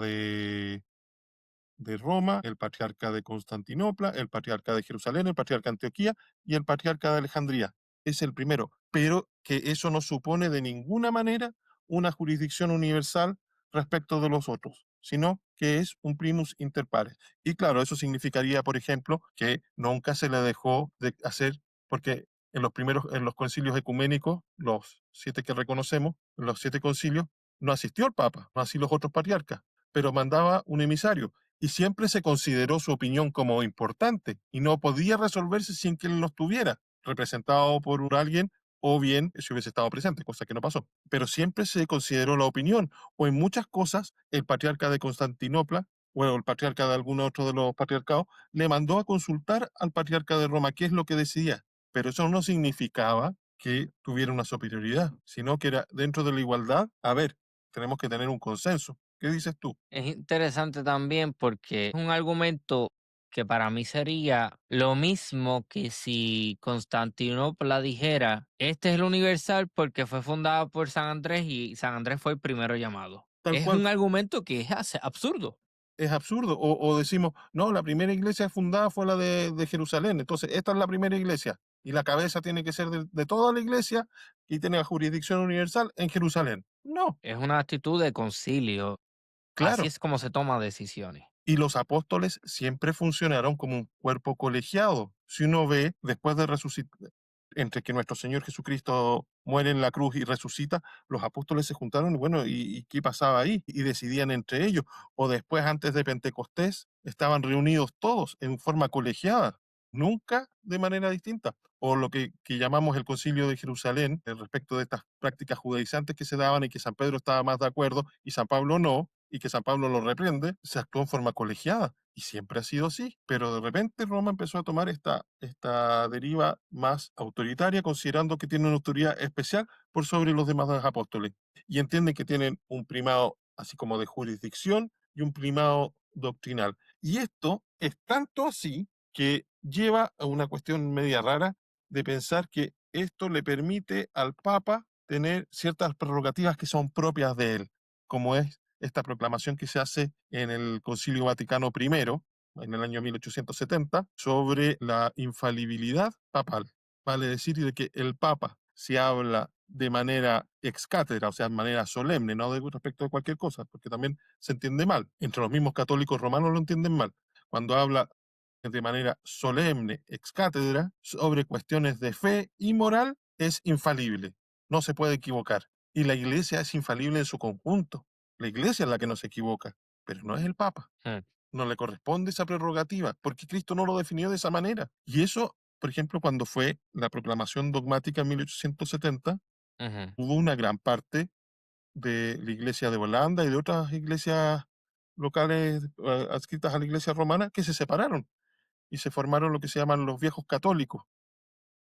de Roma, el patriarca de Constantinopla, el patriarca de Jerusalén, el patriarca de Antioquía y el patriarca de Alejandría. Es el primero, pero que eso no supone de ninguna manera una jurisdicción universal respecto de los otros, sino que es un primus inter pares. Y claro, eso significaría, por ejemplo, que nunca se le dejó de hacer, porque en los concilios ecuménicos, los 7 que reconocemos, los 7 concilios, no asistió el Papa, no así los otros patriarcas, pero mandaba un emisario y siempre se consideró su opinión como importante y no podía resolverse sin que él no estuviera representado por alguien o bien si hubiese estado presente, cosa que no pasó. Pero siempre se consideró la opinión, o en muchas cosas el patriarca de Constantinopla o el patriarca de algún otro de los patriarcados le mandó a consultar al patriarca de Roma qué es lo que decía, pero eso no significaba que tuviera una superioridad, sino que era dentro de la igualdad, a ver, tenemos que tener un consenso. ¿Qué dices tú? Es interesante también porque es un argumento que para mí sería lo mismo que si Constantinopla dijera, este es el universal porque fue fundada por San Andrés y San Andrés fue el primero llamado. Tal Es cual un argumento que es absurdo. es absurdo. O decimos, no, la primera iglesia fundada fue la de Jerusalén, entonces esta es la primera iglesia y la cabeza tiene que ser de toda la iglesia y tiene la jurisdicción universal en Jerusalén. No, Es una actitud de concilio. Así claro. es como se toman decisiones. Y los apóstoles siempre funcionaron como un cuerpo colegiado. Si uno ve, después de resucitar, entre que nuestro Señor Jesucristo muere en la cruz y resucita, los apóstoles se juntaron y bueno, ¿y qué pasaba ahí? Y decidían entre ellos. O después, antes de Pentecostés, estaban reunidos todos en forma colegiada, nunca de manera distinta. O lo que llamamos el Concilio de Jerusalén, respecto de estas prácticas judaizantes que se daban y que San Pedro estaba más de acuerdo y San Pablo no, y que San Pablo lo reprende, se actuó en forma colegiada. Y siempre ha sido así, pero de repente Roma empezó a tomar esta deriva más autoritaria, considerando que tiene una autoridad especial por sobre los demás apóstoles. Y entienden que tienen un primado así como de jurisdicción y un primado doctrinal. Y esto es tanto así que lleva a una cuestión media rara de pensar que esto le permite al Papa tener ciertas prerrogativas que son propias de él, como es esta proclamación que se hace en el Concilio Vaticano I, en el año 1870, sobre la infalibilidad papal. Vale decir de que el Papa se habla de manera ex cátedra, o sea, de manera solemne, no de respecto de cualquier cosa, porque también se entiende mal. Entre los mismos católicos romanos lo entienden mal. Cuando habla de manera solemne, ex cátedra, sobre cuestiones de fe y moral, es infalible. No se puede equivocar. Y la iglesia es infalible en su conjunto. La iglesia es la que no se equivoca, pero no es el Papa. Mm, No le corresponde esa prerrogativa, porque Cristo no lo definió de esa manera. Y eso, por ejemplo, cuando fue la proclamación dogmática en 1870, ujú. hubo una gran parte de la iglesia de Holanda y de otras iglesias locales adscritas a la iglesia romana que se separaron y se formaron lo que se llaman los viejos católicos,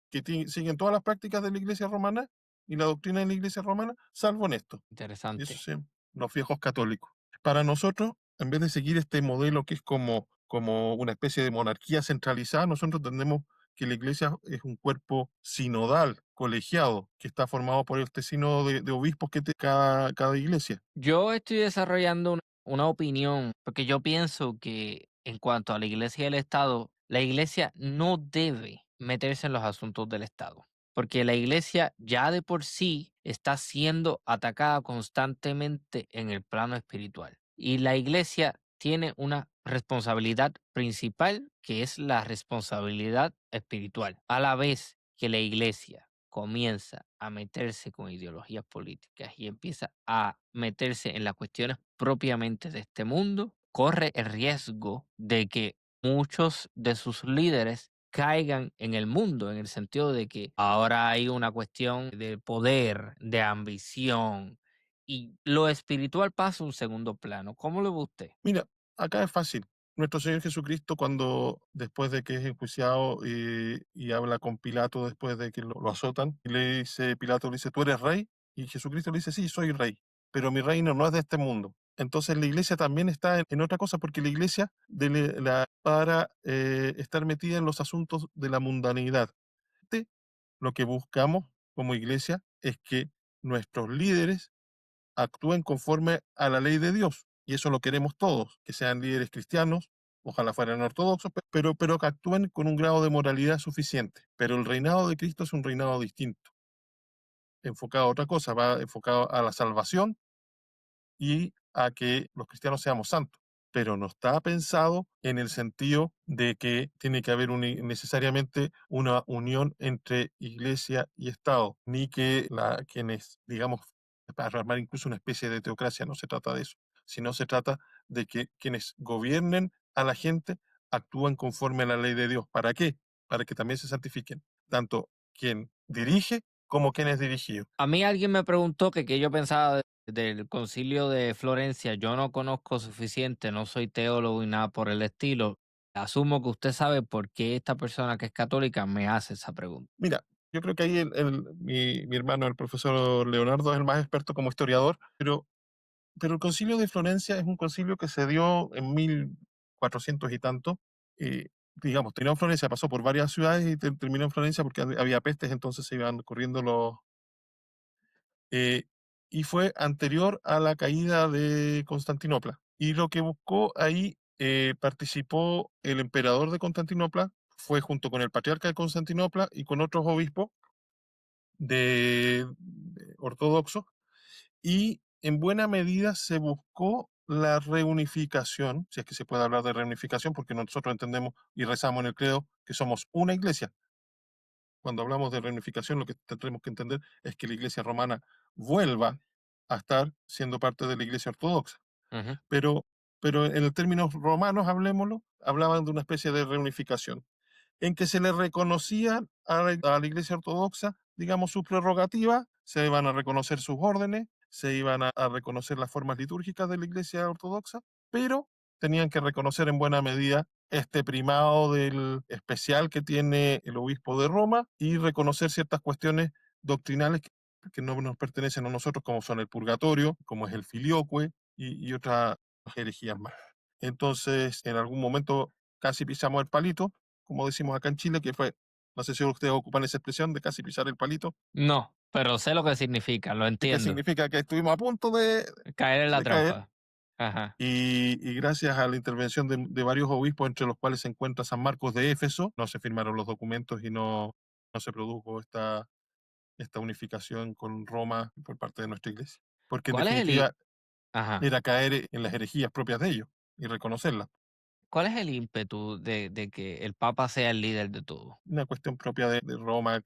que siguen todas las prácticas de la iglesia romana y la doctrina de la iglesia romana, salvo en esto. Y eso Interesante. sí, los viejos católicos. Para nosotros, en vez de seguir este modelo que es como una especie de monarquía centralizada, nosotros entendemos que la iglesia es un cuerpo sinodal, colegiado, que está formado por este sínodo de obispos que tiene cada iglesia. Yo estoy desarrollando una opinión, porque yo pienso que en cuanto a la iglesia y el Estado, la iglesia no debe meterse en los asuntos del Estado, porque la iglesia ya de por sí está siendo atacada constantemente en el plano espiritual. Y la iglesia tiene una responsabilidad principal, que es la responsabilidad espiritual. A la vez que la iglesia comienza a meterse con ideologías políticas y empieza a meterse en las cuestiones propiamente de este mundo, corre el riesgo de que muchos de sus líderes caigan en el mundo, en el sentido de que ahora hay una cuestión de poder, de ambición, y lo espiritual pasa a un segundo plano. ¿Cómo lo ve usted? Mira, acá es fácil. Nuestro Señor Jesucristo, cuando después de que es enjuiciado y habla con Pilato después de que lo azotan, y le dice, Pilato le dice, ¿tú eres rey? Y Jesucristo le dice, sí, soy rey, pero mi reino no es de este mundo. Entonces la iglesia también está en otra cosa, porque la iglesia para estar metida en los asuntos de la mundanidad. Lo que buscamos como iglesia es que nuestros líderes actúen conforme a la ley de Dios. y eso lo queremos todos, que sean líderes cristianos, ojalá fueran ortodoxos, pero que actúen con un grado de moralidad suficiente. Pero el reinado de Cristo es un reinado distinto, enfocado a otra cosa, va enfocado a la salvación y a que los cristianos seamos santos, pero no está pensado en el sentido de que tiene que haber necesariamente una unión entre iglesia y Estado, ni que quienes, digamos, para armar incluso una especie de teocracia, no se trata de eso, sino se trata de que quienes gobiernen a la gente actúen conforme a la ley de Dios. ¿Para qué? Para que también se santifiquen, tanto quien dirige como quien es dirigido. A mí alguien me preguntó que qué yo pensaba del Concilio de Florencia. Yo no conozco suficiente, no soy teólogo y nada por el estilo. Asumo que usted sabe por qué esta persona que es católica me hace esa pregunta. Mira, yo creo que ahí mi hermano, el profesor Leonardo, es el más experto como historiador, pero el concilio de Florencia es un concilio que se dio en 1400 y tanto. eh, digamos, terminó en Florencia, pasó por varias ciudades y terminó en Florencia porque había pestes, entonces se iban corriendo los... eh, y fue anterior a la caída de Constantinopla. Y lo que buscó ahí, participó el emperador de Constantinopla, fue junto con el patriarca de Constantinopla y con otros obispos de ortodoxos, y en buena medida se buscó la reunificación, si es que se puede hablar de reunificación, porque nosotros entendemos y rezamos en el credo que somos una iglesia. Cuando hablamos de reunificación, lo que tendremos que entender es que la iglesia romana vuelva a estar siendo parte de la iglesia ortodoxa. Ujú. Pero, pero en términos romanos, hablemoslo, hablaban de una especie de reunificación en que se le reconocía a la Iglesia Ortodoxa, digamos, su prerrogativa, se iban a reconocer sus órdenes, se iban a reconocer las formas litúrgicas de la Iglesia Ortodoxa, pero tenían que reconocer en buena medida este primado del especial que tiene el obispo de Roma y reconocer ciertas cuestiones doctrinales que no nos pertenecen a nosotros, como son el purgatorio, como es el filioque y otras herejías más. Entonces, en algún momento casi pisamos el palito, como decimos acá en Chile, que fue, no sé si ustedes ocupan esa expresión de casi pisar el palito, No, pero sé lo que significa, lo que entiendo. significa que estuvimos a punto Caer en la de caer, trampa. Ajá. y gracias a la intervención de varios obispos, entre los cuales se encuentra San Marcos de Éfeso, no se firmaron los documentos y no se produjo esta unificación con Roma por parte de nuestra iglesia, porque en ¿Cuál es el í definitiva Ajá. era caer en las herejías propias de ellos y reconocerlas. ¿Cuál es el ímpetu de que el papa sea el líder de todo? Una cuestión propia de Roma.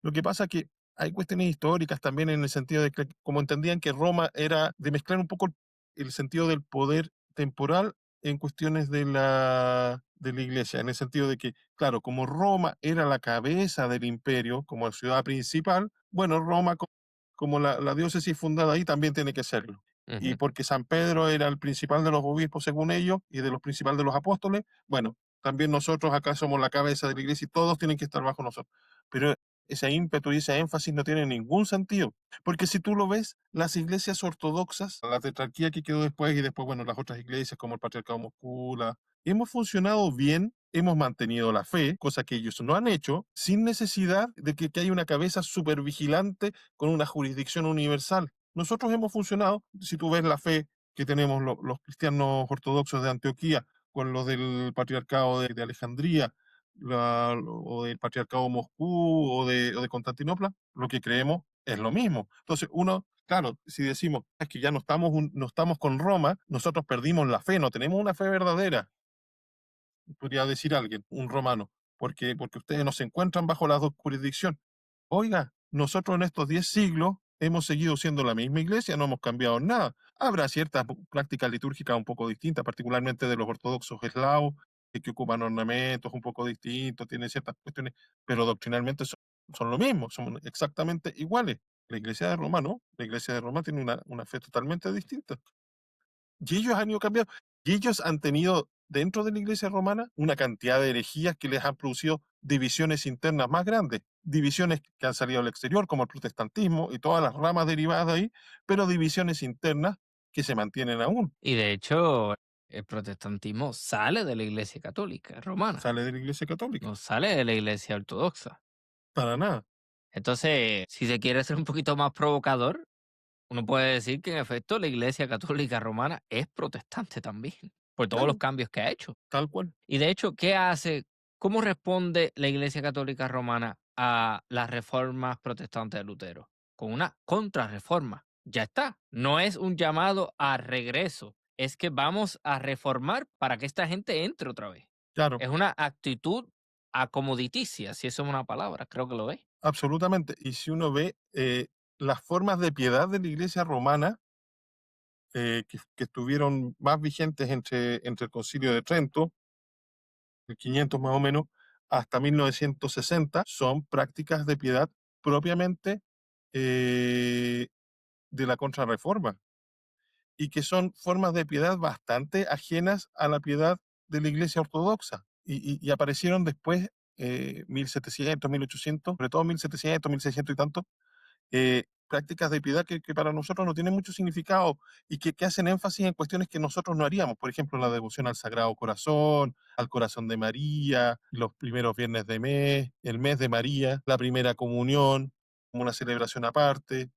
Lo que pasa que hay cuestiones históricas también en el sentido de que, como entendían que Roma era de mezclar un poco el sentido del poder temporal en cuestiones de la iglesia, en el sentido de que, claro, como Roma era la cabeza del imperio, como ciudad principal, bueno, Roma como la diócesis fundada ahí también tiene que serlo. Y Ujú. porque San Pedro era el principal de los obispos según ellos y de los principales de los apóstoles, bueno, también nosotros acá somos la cabeza de la iglesia y todos tienen que estar bajo nosotros. Pero ese ímpetu y ese énfasis no tiene ningún sentido, porque si tú lo ves, las iglesias ortodoxas, la tetrarquía que quedó después y después, bueno, las otras iglesias como el Patriarcado de Moscú, hemos funcionado bien, hemos mantenido la fe, cosa que ellos no han hecho, sin necesidad de que haya una cabeza supervigilante con una jurisdicción universal. Nosotros hemos funcionado, si tú ves la fe que tenemos los cristianos ortodoxos de Antioquía, con los del patriarcado de Alejandría, o del patriarcado de Moscú o de Constantinopla, lo que creemos es lo mismo. Entonces, uno, claro, si decimos es que ya no estamos con Roma, nosotros perdimos la fe, no tenemos una fe verdadera, podría decir alguien, un romano, porque ustedes no se encuentran bajo las dos jurisdicciones. Oiga, nosotros en estos 10 siglos hemos seguido siendo la misma iglesia, no hemos cambiado nada. Habrá ciertas prácticas litúrgicas un poco distintas, particularmente de los ortodoxos eslavos, que ocupan ornamentos un poco distintos, tienen ciertas cuestiones, pero doctrinalmente son lo mismo, son exactamente iguales. La iglesia de Roma no, la iglesia de Roma tiene una fe totalmente distinta. Y ellos han ido cambiando. Y ellos han tenido dentro de la iglesia romana una cantidad de herejías que les han producido divisiones internas más grandes, divisiones que han salido al exterior, como el protestantismo y todas las ramas derivadas de ahí, pero divisiones internas que se mantienen aún. Y de hecho, el protestantismo sale de la Iglesia católica romana, Sale de la iglesia católica, no sale de la Iglesia ortodoxa. para nada. Entonces, si se quiere ser un poquito más provocador, Uno puede decir que en efecto la Iglesia Católica Romana es protestante también, por todos los Claro, cambios que ha hecho. tal cual. Y de hecho, ¿qué hace? ¿Cómo responde la Iglesia Católica Romana a las reformas protestantes de Lutero? Con una contrarreforma. Ya está. No es un llamado a regreso. Es que vamos a reformar para que esta gente entre otra vez. Claro, Es una actitud acomoditicia, si eso es una palabra, creo que lo es. absolutamente. Y si uno ve las formas de piedad de la iglesia romana, que estuvieron más vigentes entre el Concilio de Trento, el 500 más o menos, hasta 1960, son prácticas de piedad propiamente eh, de la Contrarreforma, y que son formas de piedad bastante ajenas a la piedad de la Iglesia Ortodoxa. Y aparecieron después, 1700, 1800, sobre todo 1700, 1600 y tanto, prácticas de piedad que para nosotros no tienen mucho significado y que hacen énfasis en cuestiones que nosotros no haríamos. Por ejemplo, la devoción al Sagrado Corazón, al Corazón de María, los primeros viernes de mes, el mes de María, la primera comunión, como una celebración aparte.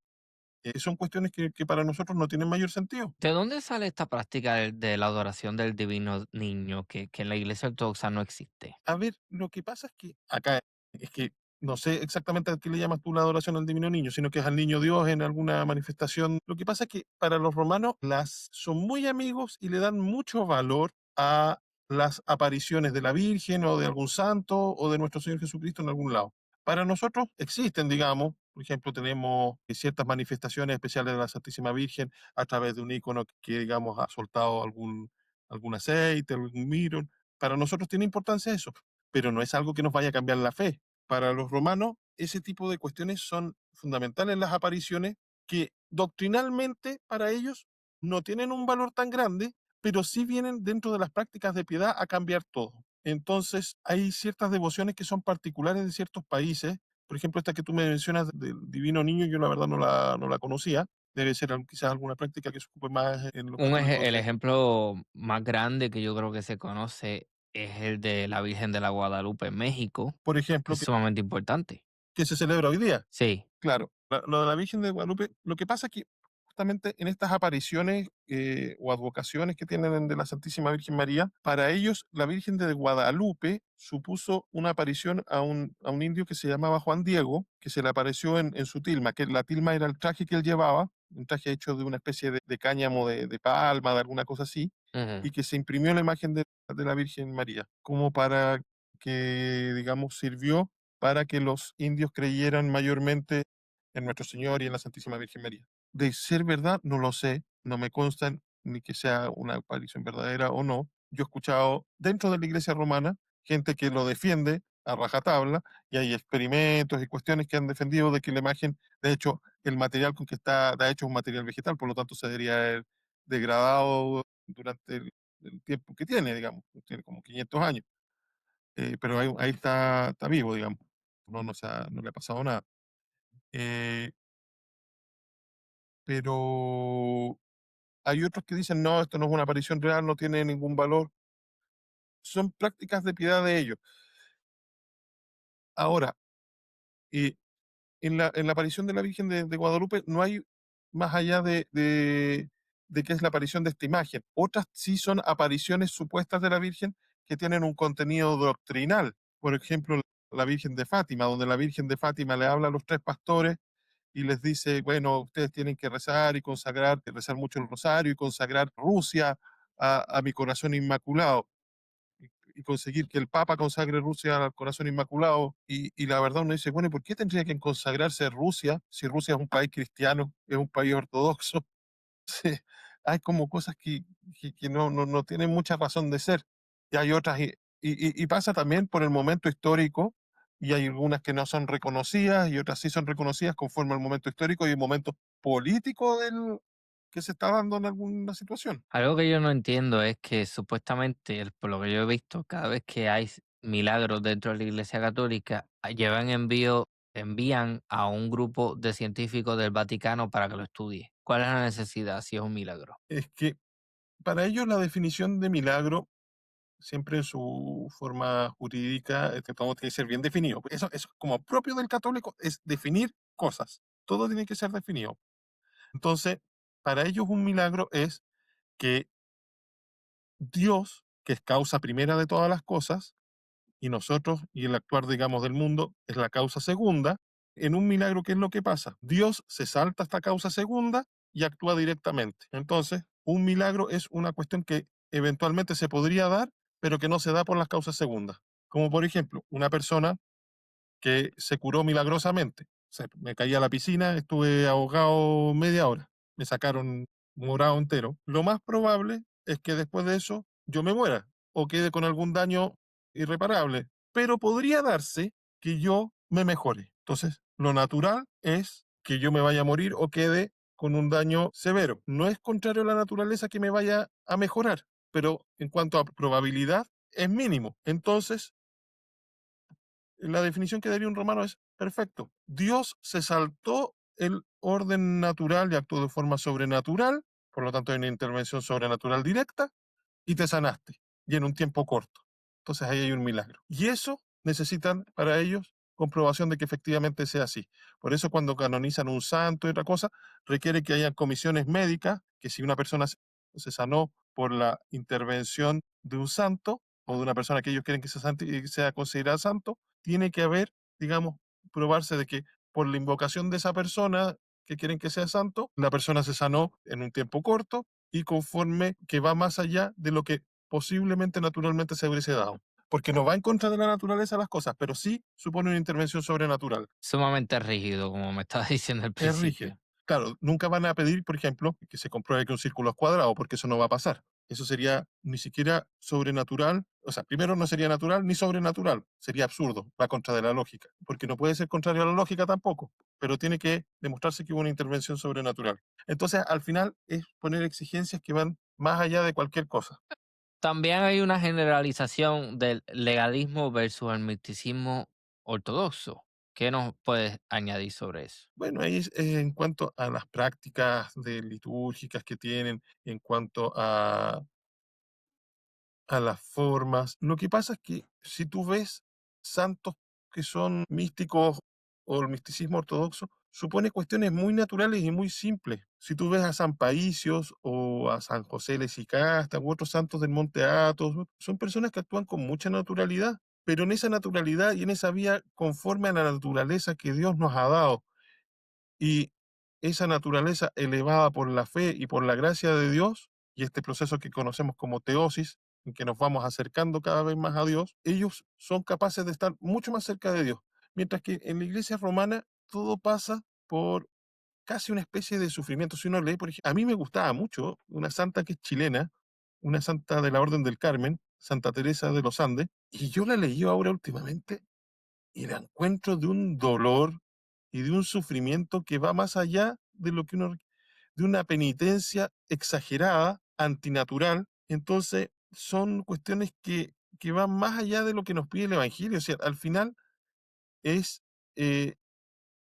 Son cuestiones que para nosotros no tienen mayor sentido. ¿De dónde sale esta práctica de la adoración del divino niño que en la Iglesia Ortodoxa no existe? A ver, lo que pasa es que acá es que no sé exactamente a qué le llamas tú la adoración al divino niño, sino que es al niño Dios en alguna manifestación. Lo que pasa es que para los romanos las son muy amigos y le dan mucho valor a las apariciones de la Virgen o de algún santo o de nuestro Señor Jesucristo en algún lado. Para nosotros existen, digamos, por ejemplo, tenemos ciertas manifestaciones especiales de la Santísima Virgen a través de un icono que digamos, ha soltado algún aceite, algún mirro. Para nosotros tiene importancia eso, pero no es algo que nos vaya a cambiar la fe. Para los romanos, ese tipo de cuestiones son fundamentales las apariciones que doctrinalmente para ellos no tienen un valor tan grande, pero sí vienen dentro de las prácticas de piedad a cambiar todo. Entonces, hay ciertas devociones que son particulares de ciertos países. Por ejemplo, esta que tú me mencionas del Divino Niño, yo la verdad no la conocía. Debe ser quizás alguna práctica que se ocupe más en los católicos El de, ejemplo más grande que yo creo que se conoce es el de la Virgen de la Guadalupe en México, por que ejemplo, es que, sumamente importante. que se celebra hoy día. Sí, Claro, lo de la Virgen de Guadalupe, lo que pasa es que justamente en estas apariciones o advocaciones que tienen de la Santísima Virgen María, para ellos la Virgen de Guadalupe supuso una aparición a un indio que se llamaba Juan Diego, que se le apareció en su tilma, que la tilma era el traje que él llevaba, un traje hecho de una especie de cáñamo de palma, de alguna cosa así, ujú. y que se imprimió la imagen de la Virgen María, como para que, digamos, sirvió para que los indios creyeran mayormente en Nuestro Señor y en la Santísima Virgen María. De ser verdad, no lo sé, no me consta ni que sea una aparición verdadera o no. Yo he escuchado dentro de la Iglesia romana gente que lo defiende a rajatabla y hay experimentos y cuestiones que han defendido de que la imagen, de hecho, el material con que está hecho es un material vegetal, por lo tanto se debería haber degradado durante el tiempo que tiene, digamos, tiene como 500 años, pero ahí está vivo, digamos, no le ha pasado nada. Eh, pero hay otros que dicen, no, esto no es una aparición real, no tiene ningún valor. Son prácticas de piedad de ellos. Ahora, eh, en la aparición de la Virgen de Guadalupe no hay más allá de qué es la aparición de esta imagen. Otras sí son apariciones supuestas de la Virgen que tienen un contenido doctrinal. Por ejemplo, la Virgen de Fátima, donde la Virgen de Fátima le habla a los tres pastores y les dice, bueno, ustedes tienen que rezar y consagrar, rezar mucho el rosario y consagrar Rusia a mi corazón inmaculado y conseguir que el Papa consagre Rusia al corazón inmaculado. Y la verdad uno dice, bueno, ¿y por qué tendría que consagrarse Rusia si Rusia es un país cristiano, es un país ortodoxo? Sí, hay como cosas que no tienen mucha razón de ser. Y hay otras, y pasa también por el momento histórico, y hay algunas que no son reconocidas y otras sí son reconocidas conforme al momento histórico y el momento político que se está dando en alguna situación. Algo que yo no entiendo es que supuestamente, por lo que yo he visto, cada vez que hay milagros dentro de la Iglesia Católica, envían a un grupo de científicos del Vaticano para que lo estudie. ¿Cuál es la necesidad si es un milagro? Es que para ellos la definición de milagro siempre en su forma jurídica, todo tiene que ser bien definido. Eso como propio del católico es definir cosas. Todo tiene que ser definido. Entonces, para ellos un milagro es que Dios, que es causa primera de todas las cosas, y nosotros y el actuar, digamos, del mundo es la causa segunda. En un milagro, ¿qué es lo que pasa? Dios se salta esta causa segunda y actúa directamente. Entonces, un milagro es una cuestión que eventualmente se podría dar, pero que no se da por las causas segundas. Como por ejemplo, una persona que se curó milagrosamente. Me caí a la piscina, estuve ahogado media hora, me sacaron morado entero. Lo más probable es que después de eso yo me muera o quede con algún daño irreparable, pero podría darse que yo me mejore. Entonces, lo natural es que yo me vaya a morir o quede con un daño severo. No es contrario a la naturaleza que me vaya a mejorar, pero en cuanto a probabilidad es mínimo. Entonces, la definición que daría un romano es perfecto. Dios se saltó el orden natural y actuó de forma sobrenatural, por lo tanto hay una intervención sobrenatural directa y te sanaste, y en un tiempo corto. Entonces ahí hay un milagro. Y eso necesitan para ellos comprobación de que efectivamente sea así. Por eso cuando canonizan un santo y otra cosa, requiere que haya comisiones médicas, que si una persona se sanó por la intervención de un santo o de una persona que ellos quieren que sea considerada santo, tiene que haber, digamos, probarse de que por la invocación de esa persona que quieren que sea santo, la persona se sanó en un tiempo corto y conforme que va más allá de lo que posiblemente naturalmente se hubiese dado. Porque no va en contra de la naturaleza las cosas, pero sí supone una intervención sobrenatural. Sumamente rígido, como me estaba diciendo al Es rígido. principio. Claro, nunca van a pedir, por ejemplo, que se compruebe que un círculo es cuadrado, porque eso no va a pasar. Eso sería ni siquiera sobrenatural, o sea, primero no sería natural ni sobrenatural, sería absurdo, va contra de la lógica, porque no puede ser contrario a la lógica tampoco, pero tiene que demostrarse que hubo una intervención sobrenatural. Entonces, al final es poner exigencias que van más allá de cualquier cosa. También hay una generalización del legalismo versus el misticismo ortodoxo. ¿Qué nos puedes añadir sobre eso? Bueno, ahí en cuanto a las prácticas litúrgicas que tienen, en cuanto a las formas. Lo que pasa es que si tú ves santos que son místicos o el misticismo ortodoxo, supone cuestiones muy naturales y muy simples. Si tú ves a San Paisios o a San José Lesicasta u otros santos del Monte Athos, son personas que actúan con mucha naturalidad, pero en esa naturalidad y en esa vía conforme a la naturaleza que Dios nos ha dado. Y esa naturaleza elevada por la fe y por la gracia de Dios, y este proceso que conocemos como teosis, en que nos vamos acercando cada vez más a Dios, ellos son capaces de estar mucho más cerca de Dios. Mientras que en la iglesia romana todo pasa por casi una especie de sufrimiento. Si uno lee, por ejemplo, a mí me gustaba mucho una santa que es chilena, una santa de la Orden del Carmen, Santa Teresa de los Andes, y yo la leí ahora últimamente y la encuentro de un dolor y de un sufrimiento que va más allá de lo que uno, de una penitencia exagerada, antinatural. Entonces, son cuestiones que van más allá de lo que nos pide el Evangelio. O sea, al final es eh,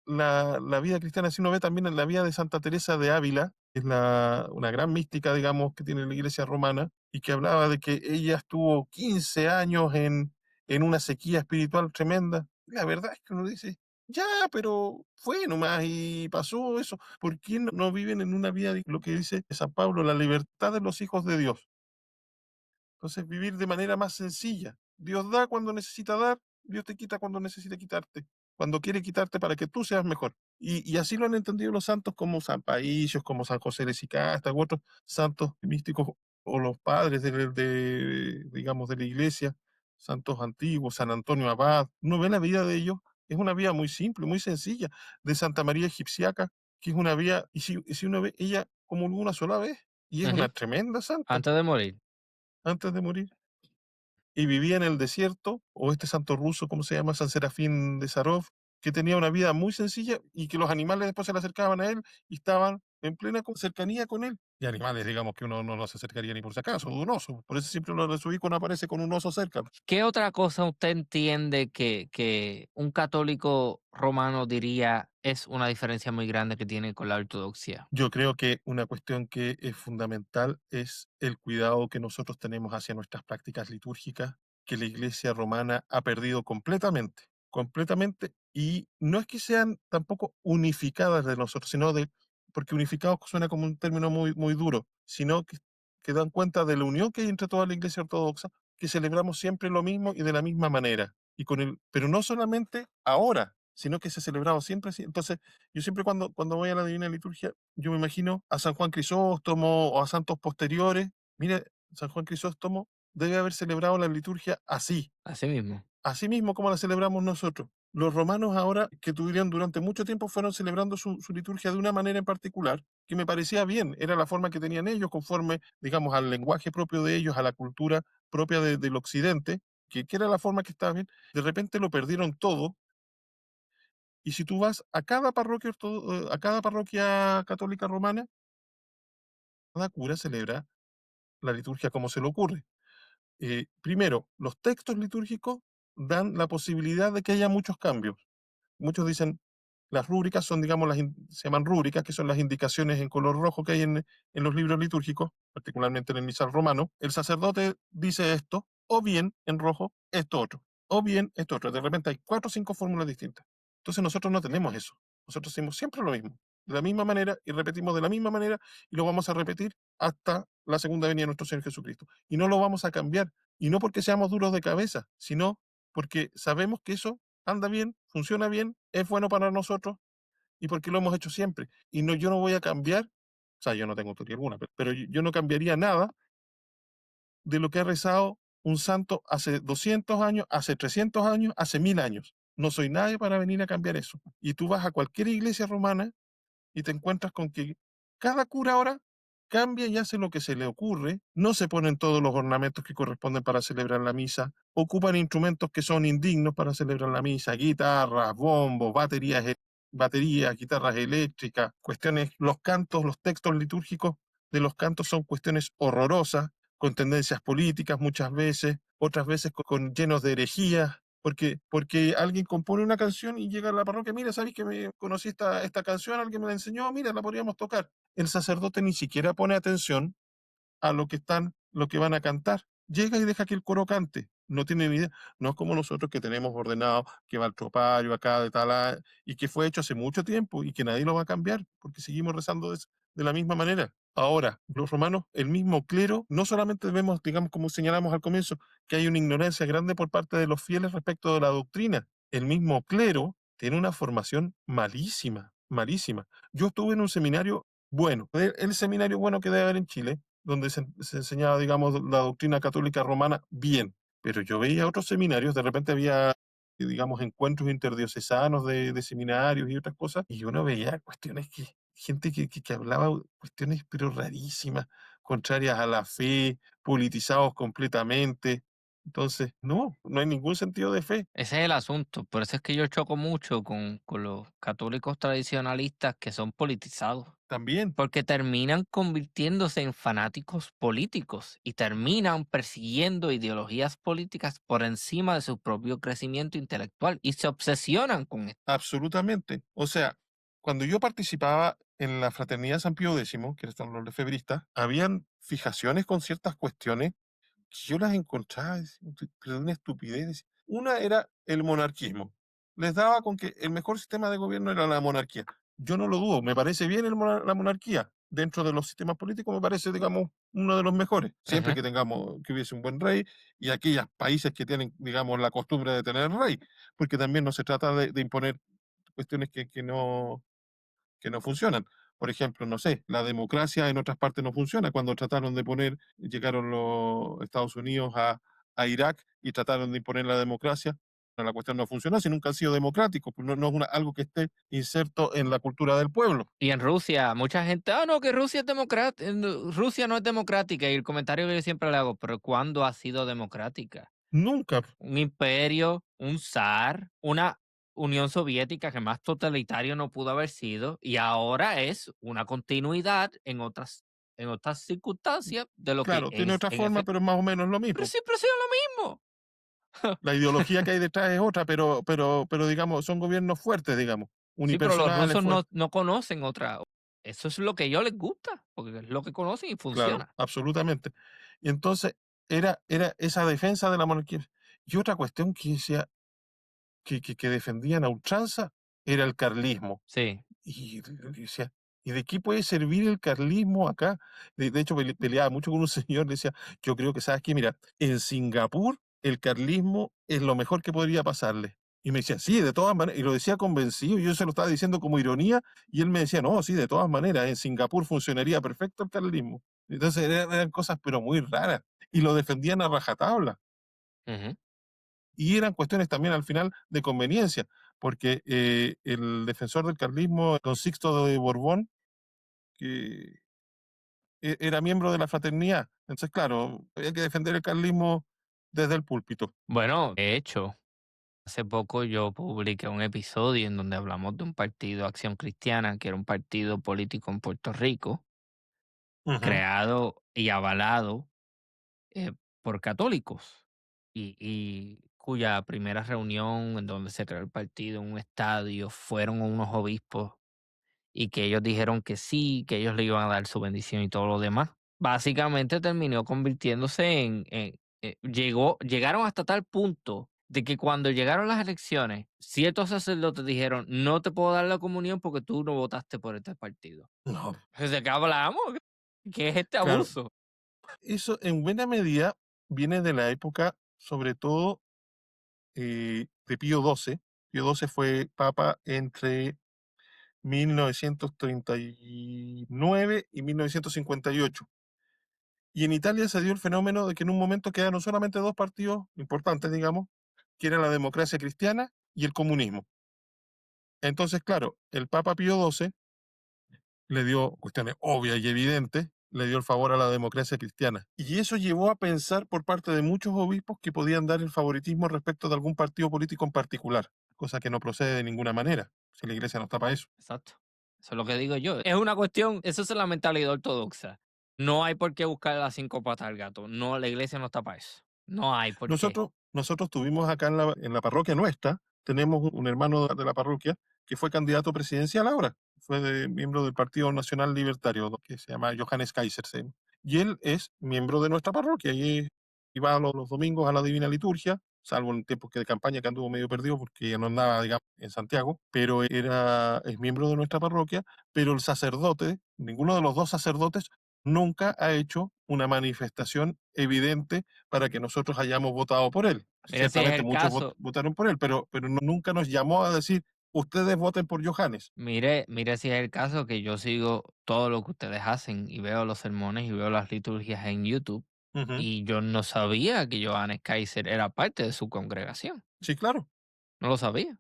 la vida cristiana, si uno ve también en la vida de Santa Teresa de Ávila, que es una gran mística, digamos, que tiene la iglesia romana, y que hablaba de que ella estuvo 15 años en una sequía espiritual tremenda. La verdad es que uno dice, ya, pero fue nomás y pasó eso. ¿Por qué no viven en una vida, lo que dice San Pablo, la libertad de los hijos de Dios? Entonces, vivir de manera más sencilla. Dios da cuando necesita dar, Dios te quita cuando necesita quitarte, cuando quiere quitarte para que tú seas mejor. Y así lo han entendido los santos como San Paisios, como San José de Sicasta, u otros santos místicos o los padres digamos, de la iglesia, santos antiguos, San Antonio Abad. Uno ve la vida de ellos, es una vida muy simple, muy sencilla, de Santa María Egipciaca, que es una vida, y si uno ve, ella como una sola vez, y es una Ujú. tremenda santa Antes de morir. antes de morir y vivía en el desierto, o este santo ruso, ¿cómo se llama? San Serafín de Sarov, que tenía una vida muy sencilla y que los animales después se le acercaban a él y estaban en plena cercanía con él. Y animales, digamos, que uno no se acercaría ni por si acaso, de un oso. Por eso siempre lo de su icono aparece con un oso cerca. ¿Qué otra cosa usted entiende que un católico romano diría es una diferencia muy grande que tiene con la ortodoxia? Yo creo que una cuestión que es fundamental es el cuidado que nosotros tenemos hacia nuestras prácticas litúrgicas, que la Iglesia romana ha perdido completamente, completamente, y no es que sean tampoco unificadas de nosotros, sino de porque unificados suena como un término muy, muy duro, sino que dan cuenta de la unión que hay entre toda la Iglesia Ortodoxa, que celebramos siempre lo mismo y de la misma manera. Pero no solamente ahora, sino que se ha celebrado siempre así. Entonces, yo siempre cuando voy a la Divina Liturgia, yo me imagino a San Juan Crisóstomo o a santos posteriores. Mire, San Juan Crisóstomo debe haber celebrado la liturgia así, Así mismo. así mismo como la celebramos nosotros. Los romanos ahora, que tuvieron durante mucho tiempo, fueron celebrando su liturgia de una manera en particular, que me parecía bien, era la forma que tenían ellos, conforme, digamos, al lenguaje propio de ellos, a la cultura propia del occidente, que era la forma que estaba bien. De repente lo perdieron todo, y si tú vas a cada parroquia, a cada parroquia católica romana, cada cura celebra la liturgia como se le ocurre. Primero, los textos litúrgicos dan la posibilidad de que haya muchos cambios. Muchos dicen, las rúbricas son, digamos, se llaman rúbricas, que son las indicaciones en color rojo que hay en los libros litúrgicos, particularmente en el misal romano. El sacerdote dice esto, o bien en rojo, esto otro, o bien esto otro. De repente hay 4 o 5 fórmulas distintas. Entonces nosotros no tenemos eso. Nosotros hacemos siempre lo mismo, de la misma manera, y repetimos de la misma manera, y lo vamos a repetir hasta la segunda venida de nuestro Señor Jesucristo. Y no lo vamos a cambiar, y no porque seamos duros de cabeza, sino porque sabemos que eso anda bien, funciona bien, es bueno para nosotros y porque lo hemos hecho siempre. Y no, yo no voy a cambiar, o sea, yo no tengo teoría alguna, pero yo no cambiaría nada de lo que ha rezado un santo hace 200 años, hace 300 años, hace 1000 años. No soy nadie para venir a cambiar eso. Y tú vas a cualquier iglesia romana y te encuentras con que cada cura ahora cambia y hace lo que se le ocurre, no se ponen todos los ornamentos que corresponden para celebrar la misa, ocupan instrumentos que son indignos para celebrar la misa, guitarras, bombos, baterías, guitarras eléctricas, cuestiones, los cantos, los textos litúrgicos de los cantos son cuestiones horrorosas, con tendencias políticas muchas veces, otras veces llenos de herejías, porque alguien compone una canción y llega a la parroquia, mira, ¿sabes que me conocí esta canción? Alguien me la enseñó, mira, la podríamos tocar. El sacerdote ni siquiera pone atención a lo que van a cantar. Llega y deja que el coro cante. No tiene ni idea. No es como nosotros que tenemos ordenado que va el tropario acá de tal y que fue hecho hace mucho tiempo y que nadie lo va a cambiar porque seguimos rezando de la misma manera. Ahora, los romanos, el mismo clero, no solamente vemos, digamos, como señalamos al comienzo, que hay una ignorancia grande por parte de los fieles respecto de la doctrina. El mismo clero tiene una formación malísima, malísima. Yo estuve en un seminario bueno, el seminario bueno que debe haber en Chile, donde se enseñaba, digamos, la doctrina católica romana bien, pero yo veía otros seminarios, de repente había, digamos, encuentros interdiocesanos de seminarios y otras cosas, y uno veía cuestiones gente que hablaba cuestiones pero rarísimas, contrarias a la fe, politizados completamente. Entonces, no hay ningún sentido de fe. Ese es el asunto. Por eso es que yo choco mucho con los católicos tradicionalistas que son politizados. También, Porque terminan convirtiéndose en fanáticos políticos y terminan persiguiendo ideologías políticas por encima de su propio crecimiento intelectual y se obsesionan con esto. absolutamente. O sea, cuando yo participaba en la Fraternidad San Pío X, que son los lefebristas, habían fijaciones con ciertas cuestiones que yo las encontraba, pero una estupidez. Una era el monarquismo. Les daba con que el mejor sistema de gobierno era la monarquía. Yo no lo dudo, me parece bien la monarquía. Dentro de los sistemas políticos me parece, digamos, uno de los mejores. Siempre Ajá. que tengamos, que hubiese un buen rey y aquellos países que tienen, digamos, la costumbre de tener rey, porque también no se trata de imponer cuestiones que no funcionan. Por ejemplo, no sé, la democracia en otras partes no funciona. Cuando trataron de llegaron los Estados Unidos a Irak y trataron de imponer la democracia, la cuestión no funcionó, si nunca han sido democráticos, pues no es algo que esté inserto en la cultura del pueblo. Y en Rusia, mucha gente, no, que Rusia es democrática, Rusia no es democrática. Y el comentario que yo siempre le hago, pero ¿cuándo ha sido democrática? Nunca, Un imperio, un zar, una Unión Soviética que más totalitario no pudo haber sido, y ahora es una continuidad en otras circunstancias de lo que claro, tiene es otra en forma, efecto. pero es más o menos lo Pero mismo. siempre ha sido lo mismo. La ideología que hay detrás es otra, pero digamos, son gobiernos fuertes, digamos, Sí, pero los unipersonales rusos fuertes. no conocen otra. Eso es lo que a ellos les gusta, porque es lo que conocen y Claro, funciona. absolutamente. Y entonces era esa defensa de la monarquía. Y otra cuestión que decía, que defendían a ultranza era el carlismo. Sí, Y decía, ¿Y de qué puede servir el carlismo acá? De hecho, peleaba mucho con un señor, le decía, yo creo que, ¿sabes qué? Mira, en Singapur el carlismo es lo mejor que podría pasarle. Y me decía, sí, de todas maneras, y lo decía convencido, yo se lo estaba diciendo como ironía, y él me decía, no, sí, de todas maneras, en Singapur funcionaría perfecto el carlismo. Entonces eran cosas, pero muy raras, y lo defendían a rajatabla. Ujú. Y eran cuestiones también al final de conveniencia, porque el defensor del carlismo, don Sixto de Borbón, que era miembro de la fraternidad. Entonces, claro, había que defender el carlismo desde el púlpito. Bueno, de hecho, hace poco yo publiqué un episodio en donde hablamos de un partido Acción Cristiana, que era un partido político en Puerto Rico, Ujú. creado y avalado eh, por católicos y cuya primera reunión en donde se creó el partido en un estadio fueron unos obispos y que ellos dijeron que sí, que ellos le iban a dar su bendición y todo lo demás. Básicamente terminó convirtiéndose llegaron hasta tal punto de que cuando llegaron las elecciones, ciertos sacerdotes dijeron, no te puedo dar la comunión porque tú no votaste por este partido. No, ¿De qué hablamos? ¿Qué es este claro, abuso? eso en buena medida viene de la época, sobre todo, de Pío XII. Pío XII fue papa entre 1939 y 1958. Y en Italia se dio el fenómeno de que en un momento quedaron solamente dos partidos importantes, digamos, que eran la democracia cristiana y el comunismo. Entonces, claro, el Papa Pío XII le dio cuestiones obvias y evidentes, le dio el favor a la democracia cristiana. Y eso llevó a pensar por parte de muchos obispos que podían dar el favoritismo respecto de algún partido político en particular, cosa que no procede de ninguna manera, si la iglesia no está para eso. Exacto. Eso es lo que digo yo. Es una cuestión, eso es la mentalidad ortodoxa. No hay por qué buscar las cinco patas al gato. No, la iglesia no está para eso. No hay por qué. Nosotros tuvimos acá en la parroquia nuestra, tenemos un hermano de la parroquia que fue candidato presidencial ahora, fue miembro del Partido Nacional Libertario, que se llama Johannes Kaiser. Y él es miembro de nuestra parroquia y va los domingos a la Divina Liturgia, salvo en tiempos que de campaña que anduvo medio perdido porque ya no andaba, digamos, en Santiago, pero es miembro de nuestra parroquia, pero el sacerdote, ninguno de los dos sacerdotes nunca ha hecho una manifestación evidente para que nosotros hayamos votado por él. Mire si es Ciertamente el muchos caso, votaron por él, pero nunca nos llamó a decir, ustedes voten por Johannes. mire si es el caso que yo sigo todo lo que ustedes hacen y veo los sermones y veo las liturgias en YouTube Ujú. y yo no sabía que Johannes Kaiser era parte de su congregación. Sí, claro, No lo sabía.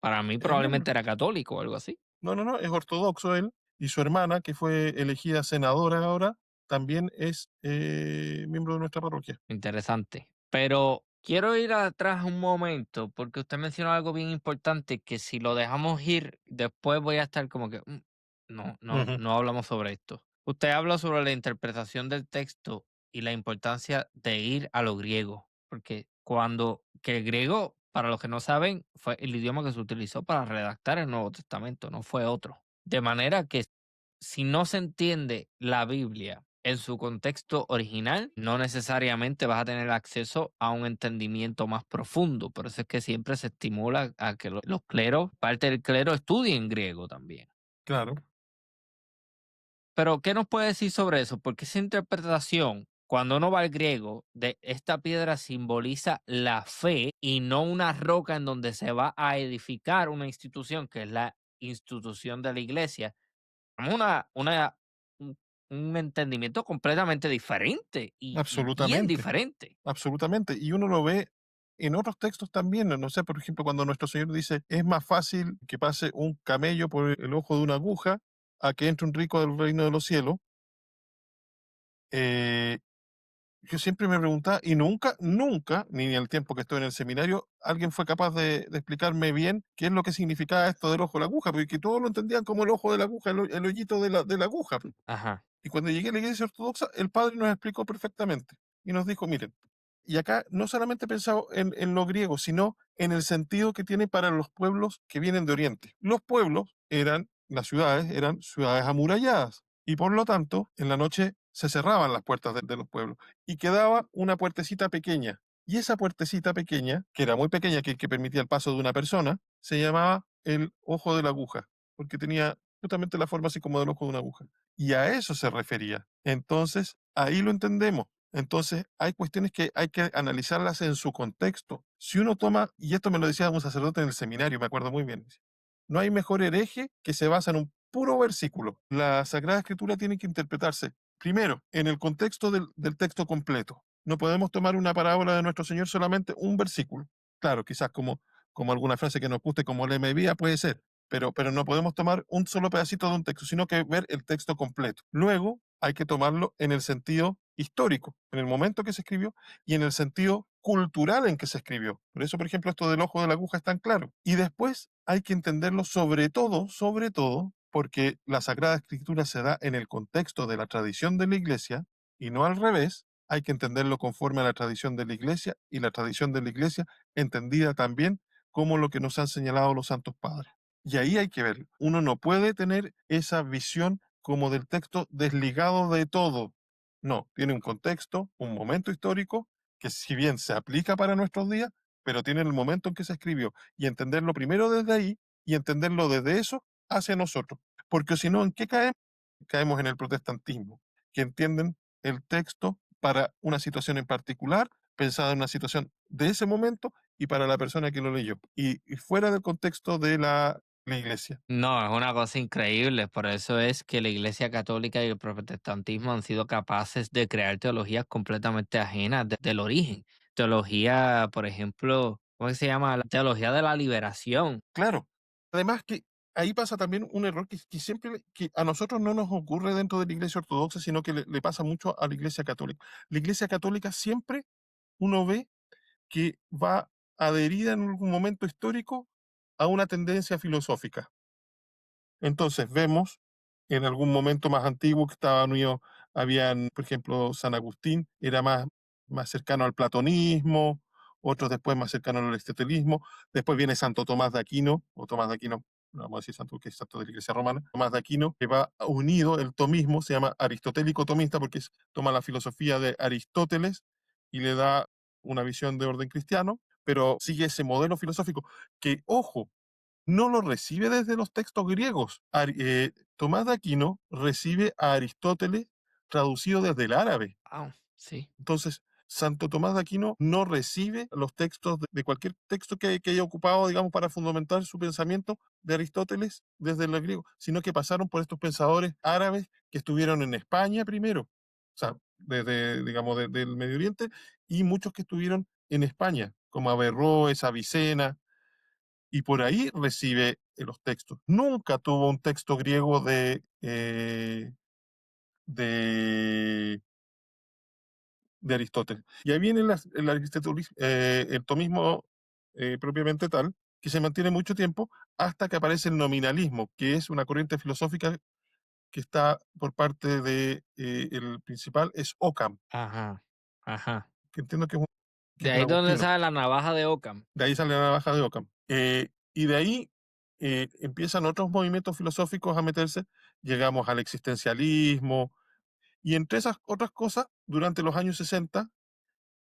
Para mí es miembro. probablemente era católico o algo así. No, no, no, es ortodoxo él. Y su hermana, que fue elegida senadora ahora, también es miembro de nuestra parroquia. Interesante. Pero quiero ir atrás un momento, porque usted mencionó algo bien importante que si lo dejamos ir, después voy a estar como que, no, no, Ujú. no hablamos sobre esto. Usted habla sobre la interpretación del texto y la importancia de ir a lo griego, porque que el griego, para los que no saben, fue el idioma que se utilizó para redactar el Nuevo Testamento, no fue otro. De manera que si no se entiende la Biblia en su contexto original, no necesariamente vas a tener acceso a un entendimiento más profundo. Por eso es que siempre se estimula a que los cleros, parte del clero, estudien griego también. Claro, Pero, ¿qué nos puede decir sobre eso? Porque esa interpretación, cuando uno va al griego, de esta piedra simboliza la fe y no una roca en donde se va a edificar una institución, que es la institución de la iglesia. Una un un entendimiento completamente diferente y bien absolutamente, diferente. absolutamente. Y uno lo ve en otros textos también. No sé, por ejemplo, cuando nuestro Señor dice, es más fácil que pase un camello por el ojo de una aguja a que entre un rico del reino de los cielos. eh, yo siempre me preguntaba, y nunca, nunca, ni en el tiempo que estuve en el seminario, alguien fue capaz de explicarme bien qué es lo que significaba esto del ojo de la aguja, porque todos lo entendían como el ojo de la aguja, el hoyito de la aguja. Ajá. Y cuando llegué a la iglesia ortodoxa, el padre nos explicó perfectamente y nos dijo, miren, y acá no solamente pensaba en lo griego, sino en el sentido que tiene para los pueblos que vienen de Oriente. Los pueblos eran ciudades amuralladas y por lo tanto en la noche se cerraban las puertas de los pueblos y quedaba una puertecita pequeña. Y esa puertecita pequeña, que era muy pequeña, que permitía el paso de una persona, se llamaba el ojo de la aguja, porque tenía justamente la forma así como del ojo de una aguja. Y a eso se refería. Entonces, ahí lo entendemos. Entonces, hay cuestiones que hay que analizarlas en su contexto. Si uno toma, y esto me lo decía un sacerdote en el seminario, me acuerdo muy bien, dice, no hay mejor hereje que se basa en un puro versículo. La Sagrada Escritura tiene que interpretarse, primero, en el contexto del texto completo. No podemos tomar una parábola de nuestro Señor solamente un versículo. Claro, quizás como alguna frase que nos guste, como le vía, puede ser, pero no podemos tomar un solo pedacito de un texto, sino que ver el texto completo. Luego hay que tomarlo en el sentido histórico, en el momento que se escribió y en el sentido cultural en que se escribió. Por eso, por ejemplo, esto del ojo de la aguja es tan claro. Y después hay que entenderlo sobre todo, porque la Sagrada Escritura se da en el contexto de la tradición de la Iglesia y no al revés. Hay que entenderlo conforme a la tradición de la Iglesia y la tradición de la Iglesia entendida también como lo que nos han señalado los santos padres. Y ahí hay que ver, uno no puede tener esa visión como del texto desligado de todo. No, tiene un contexto, un momento histórico, que si bien se aplica para nuestros días, pero tiene el momento en que se escribió. Y entenderlo primero desde ahí y entenderlo desde eso hacia nosotros. Porque si no, ¿en qué caemos? Caemos en el protestantismo, que entienden el texto para una situación en particular, pensada en una situación de ese momento y para la persona que lo leyó. Y fuera del contexto de la iglesia. No, es una cosa increíble. Por eso es que la Iglesia Católica y el protestantismo han sido capaces de crear teologías completamente ajenas del origen. Teología, por ejemplo, ¿cómo se llama? La teología de la liberación. Claro. Además que ahí pasa también un error que siempre que a nosotros no nos ocurre dentro de la iglesia ortodoxa, sino que le pasa mucho a la iglesia católica. La iglesia católica siempre uno ve que va adherida en algún momento histórico a una tendencia filosófica. Entonces vemos en algún momento más antiguo que estaban unidos, habían, por ejemplo, San Agustín era más cercano al platonismo, otros después más cercano al aristotelismo, después viene Santo Tomás de Aquino, o Tomás de Aquino, no vamos a decir santo que es santo de la iglesia romana, Tomás de Aquino, que va unido, el tomismo se llama aristotélico tomista porque toma la filosofía de Aristóteles y le da una visión de orden cristiano, pero sigue ese modelo filosófico que, ojo, no lo recibe desde los textos griegos. Tomás de Aquino recibe a Aristóteles traducido desde el árabe. Ah, sí. Entonces, Santo Tomás de Aquino no recibe los textos de cualquier texto que haya ocupado, digamos, para fundamentar su pensamiento de Aristóteles desde el griego, sino que pasaron por estos pensadores árabes que estuvieron en España primero, o sea, desde, digamos, del Medio Oriente, y muchos que estuvieron en España, como Averroes, Avicena, y por ahí recibe los textos. Nunca tuvo un texto griego de, de Aristóteles. Y ahí viene el tomismo propiamente tal, que se mantiene mucho tiempo hasta que aparece el nominalismo, que es una corriente filosófica que está por parte de el principal, es Occam, Ajá, ajá. que entiendo que De es un ahí es donde agustino. sale la navaja de Ockham. De ahí sale la navaja de Occam. Y de ahí empiezan otros movimientos filosóficos a meterse, llegamos al existencialismo, y entre esas otras cosas, durante los años 60,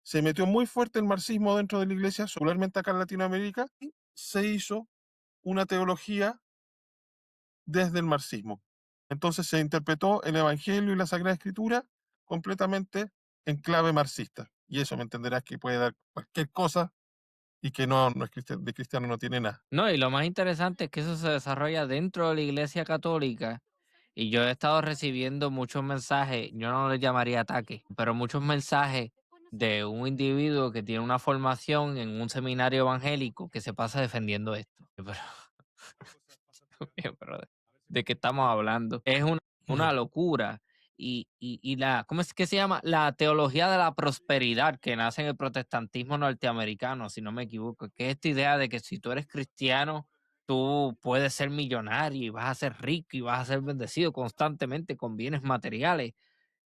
se metió muy fuerte el marxismo dentro de la iglesia, regularmente acá en Latinoamérica, y se hizo una teología desde el marxismo. Entonces se interpretó el Evangelio y la Sagrada Escritura completamente en clave marxista. Y eso me entenderás que puede dar cualquier cosa y que no es de cristiano no tiene nada. No, y lo más interesante es que eso se desarrolla dentro de la Iglesia Católica. Y yo he estado recibiendo muchos mensajes, yo no les llamaría ataques, pero muchos mensajes de un individuo que tiene una formación en un seminario evangélico que se pasa defendiendo esto. Pero, pero ¿de qué estamos hablando? Es una locura. ¿Cómo es que se llama? La teología de la prosperidad que nace en el protestantismo norteamericano, si no me equivoco, que es esta idea de que si tú eres cristiano, tú puedes ser millonario y vas a ser rico y vas a ser bendecido constantemente con bienes materiales.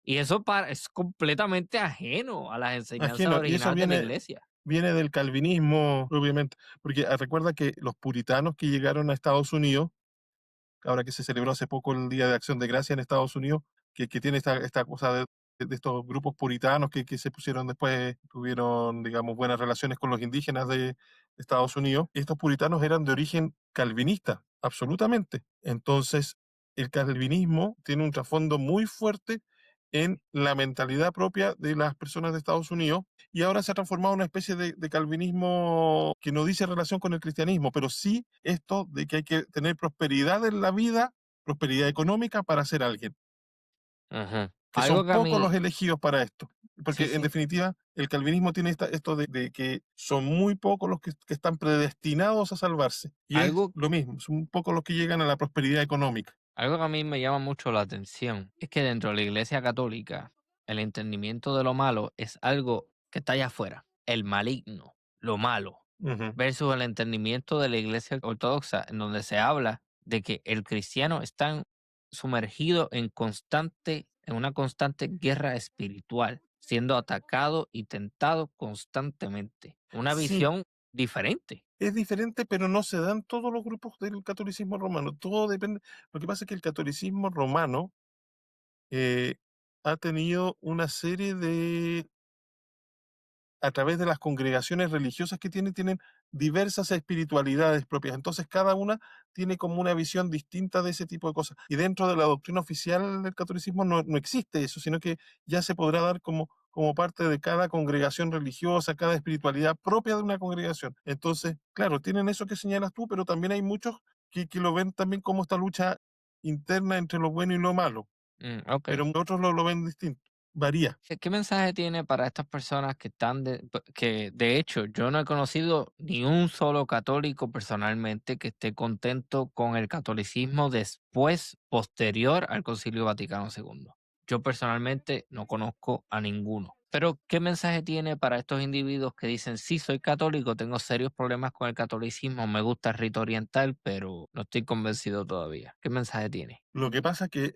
Y eso es completamente ajeno a las enseñanzas Ajeno, y eso originales de la iglesia. viene del calvinismo, obviamente, porque recuerda que los puritanos que llegaron a Estados Unidos, ahora que se celebró hace poco el Día de Acción de Gracia en Estados Unidos, que tiene esta cosa de estos grupos puritanos que se pusieron después, tuvieron, digamos, buenas relaciones con los indígenas de Estados Unidos. Estos puritanos eran de origen calvinista, absolutamente. Entonces, el calvinismo tiene un trasfondo muy fuerte en la mentalidad propia de las personas de Estados Unidos y ahora se ha transformado en una especie de calvinismo que no dice relación con el cristianismo, pero sí esto de que hay que tener prosperidad en la vida, prosperidad económica para ser alguien, Ujú. que son Algo que a pocos mí, los elegidos para esto. sí, Porque en sí, definitiva el calvinismo tiene esto de que son muy pocos los que están predestinados a salvarse. Y es algo lo mismo, son pocos los que llegan a la prosperidad económica. Algo que a mí me llama mucho la atención es que dentro de la Iglesia Católica, el entendimiento de lo malo es algo que está allá afuera, el maligno, lo malo, Ujú. versus el entendimiento de la Iglesia Ortodoxa, en donde se habla de que el cristiano está sumergido en una constante guerra espiritual, siendo atacado y tentado constantemente. Una Sí, visión diferente. es diferente, pero no se dan todos los grupos del catolicismo romano. Todo depende. Lo que pasa es que el catolicismo romano eh, ha tenido una serie de, a través de las congregaciones religiosas que tienen diversas espiritualidades propias. Entonces, cada una tiene como una visión distinta de ese tipo de cosas. Y dentro de la doctrina oficial del catolicismo no existe eso, sino que ya se podrá dar como parte de cada congregación religiosa, cada espiritualidad propia de una congregación. Entonces, claro, tienen eso que señalas tú, pero también hay muchos que lo ven también como esta lucha interna entre lo bueno y lo malo, Ok. pero otros lo ven distinto. Varía. ¿Qué mensaje tiene para estas personas que están que de hecho yo no he conocido ni un solo católico personalmente que esté contento con el catolicismo posterior al Concilio Vaticano II? Yo personalmente no conozco a ninguno. Pero ¿qué mensaje tiene para estos individuos que dicen, sí, soy católico, tengo serios problemas con el catolicismo, me gusta el rito oriental, pero no estoy convencido todavía? ¿Qué mensaje tiene? Lo que pasa que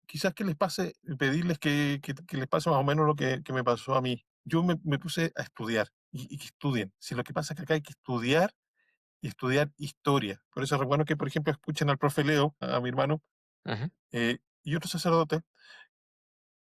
quizás que les pase, pedirles que les pase más o menos lo que me pasó a mí. Yo me puse a estudiar y que estudien. Si lo que pasa es que acá hay que estudiar y estudiar historia. Por eso es bueno que, por ejemplo, escuchen al profe Leo, a mi hermano, Ujú, y otros sacerdotes,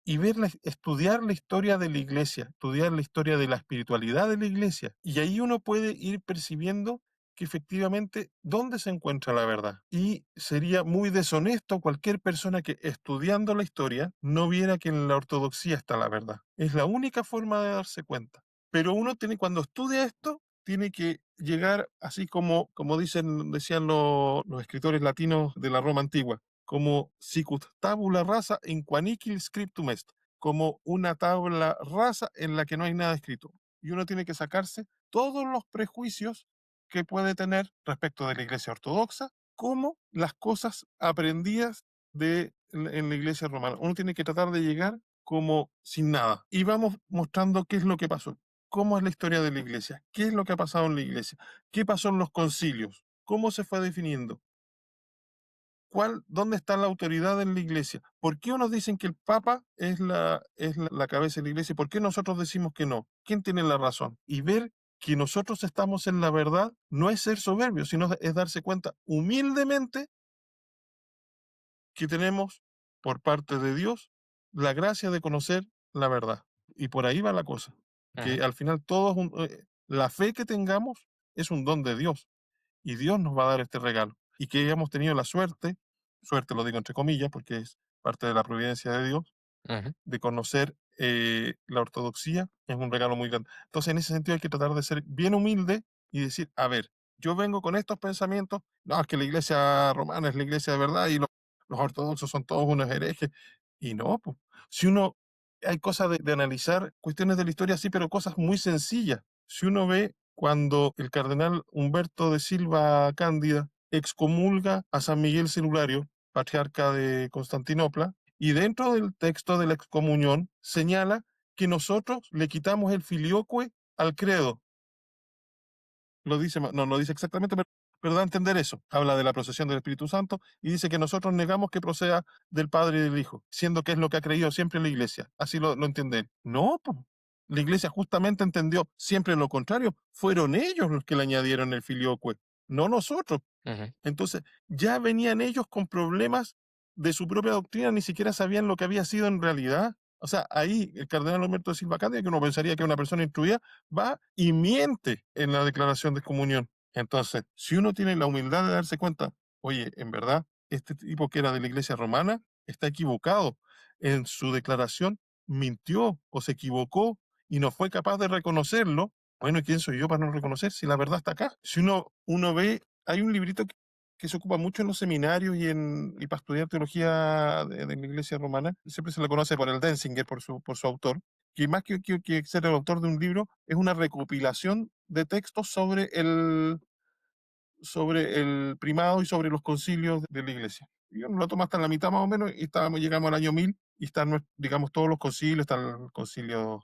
y estudiar la historia de la iglesia, estudiar la historia de la espiritualidad de la iglesia. Y ahí uno puede ir percibiendo que efectivamente dónde se encuentra la verdad. Y sería muy deshonesto cualquier persona que estudiando la historia no viera que en la ortodoxia está la verdad. Es la única forma de darse cuenta. Pero uno tiene, cuando estudia esto, tiene que llegar así como decían los escritores latinos de la Roma antigua, como sicut tabula rasa in quaniquil scriptum est, como una tabla rasa en la que no hay nada escrito. Y uno tiene que sacarse todos los prejuicios que puede tener respecto de la iglesia ortodoxa, como las cosas aprendidas en la iglesia romana. Uno tiene que tratar de llegar como sin nada. Y vamos mostrando qué es lo que pasó, cómo es la historia de la iglesia, qué es lo que ha pasado en la iglesia, qué pasó en los concilios, cómo se fue definiendo, dónde está la autoridad en la iglesia. ¿Por qué unos dicen que el Papa es la cabeza de la iglesia? ¿Por qué nosotros decimos que no? ¿Quién tiene la razón? Y ver que nosotros estamos en la verdad no es ser soberbio, sino es darse cuenta humildemente que tenemos por parte de Dios la gracia de conocer la verdad. Y por ahí va la cosa, ujú, que al final la fe que tengamos es un don de Dios y Dios nos va a dar este regalo. Y que hayamos tenido la suerte lo digo entre comillas porque es parte de la providencia de Dios, ujú. de conocer la ortodoxia, es un regalo muy grande. Entonces, en ese sentido hay que tratar de ser bien humilde y decir, a ver, yo vengo con estos pensamientos, no, es que la iglesia romana es la iglesia de verdad y los ortodoxos son todos unos herejes. Y no, pues, si uno, hay cosas de analizar, cuestiones de la historia, sí, pero cosas muy sencillas. Si uno ve cuando el cardenal Humberto de Silva Cándida excomulga a San Miguel Celulario, patriarca de Constantinopla, y dentro del texto de la excomunión señala que nosotros le quitamos el filioque al credo. Lo dice, no lo dice exactamente, pero da a entender eso. Habla de la procesión del Espíritu Santo y dice que nosotros negamos que proceda del Padre y del Hijo, siendo que es lo que ha creído siempre la Iglesia. Así lo entiende. No, po. La Iglesia justamente entendió siempre lo contrario. Fueron ellos los que le añadieron el filioque, no nosotros. Ujú, Entonces, ya venían ellos con problemas de su propia doctrina, ni siquiera sabían lo que había sido en realidad. O sea, ahí el cardenal Humberto de Silva Cándido, que uno pensaría que una persona instruida, va y miente en la declaración de comunión. Entonces, si uno tiene la humildad de darse cuenta, oye, en verdad, este tipo que era de la iglesia romana está equivocado. En su declaración mintió o se equivocó y no fue capaz de reconocerlo. Bueno, ¿quién soy yo para no reconocer si la verdad está acá? Si uno ve, hay un librito que se ocupa mucho en los seminarios y para estudiar teología de la iglesia romana. Siempre se le conoce por el Denzinger, por su autor, que más que ser el autor de un libro, es una recopilación de textos sobre el primado y sobre los concilios de la iglesia. Y uno lo toma hasta la mitad más o menos y llegamos al año 1000 y están, digamos, todos los concilios, está los concilios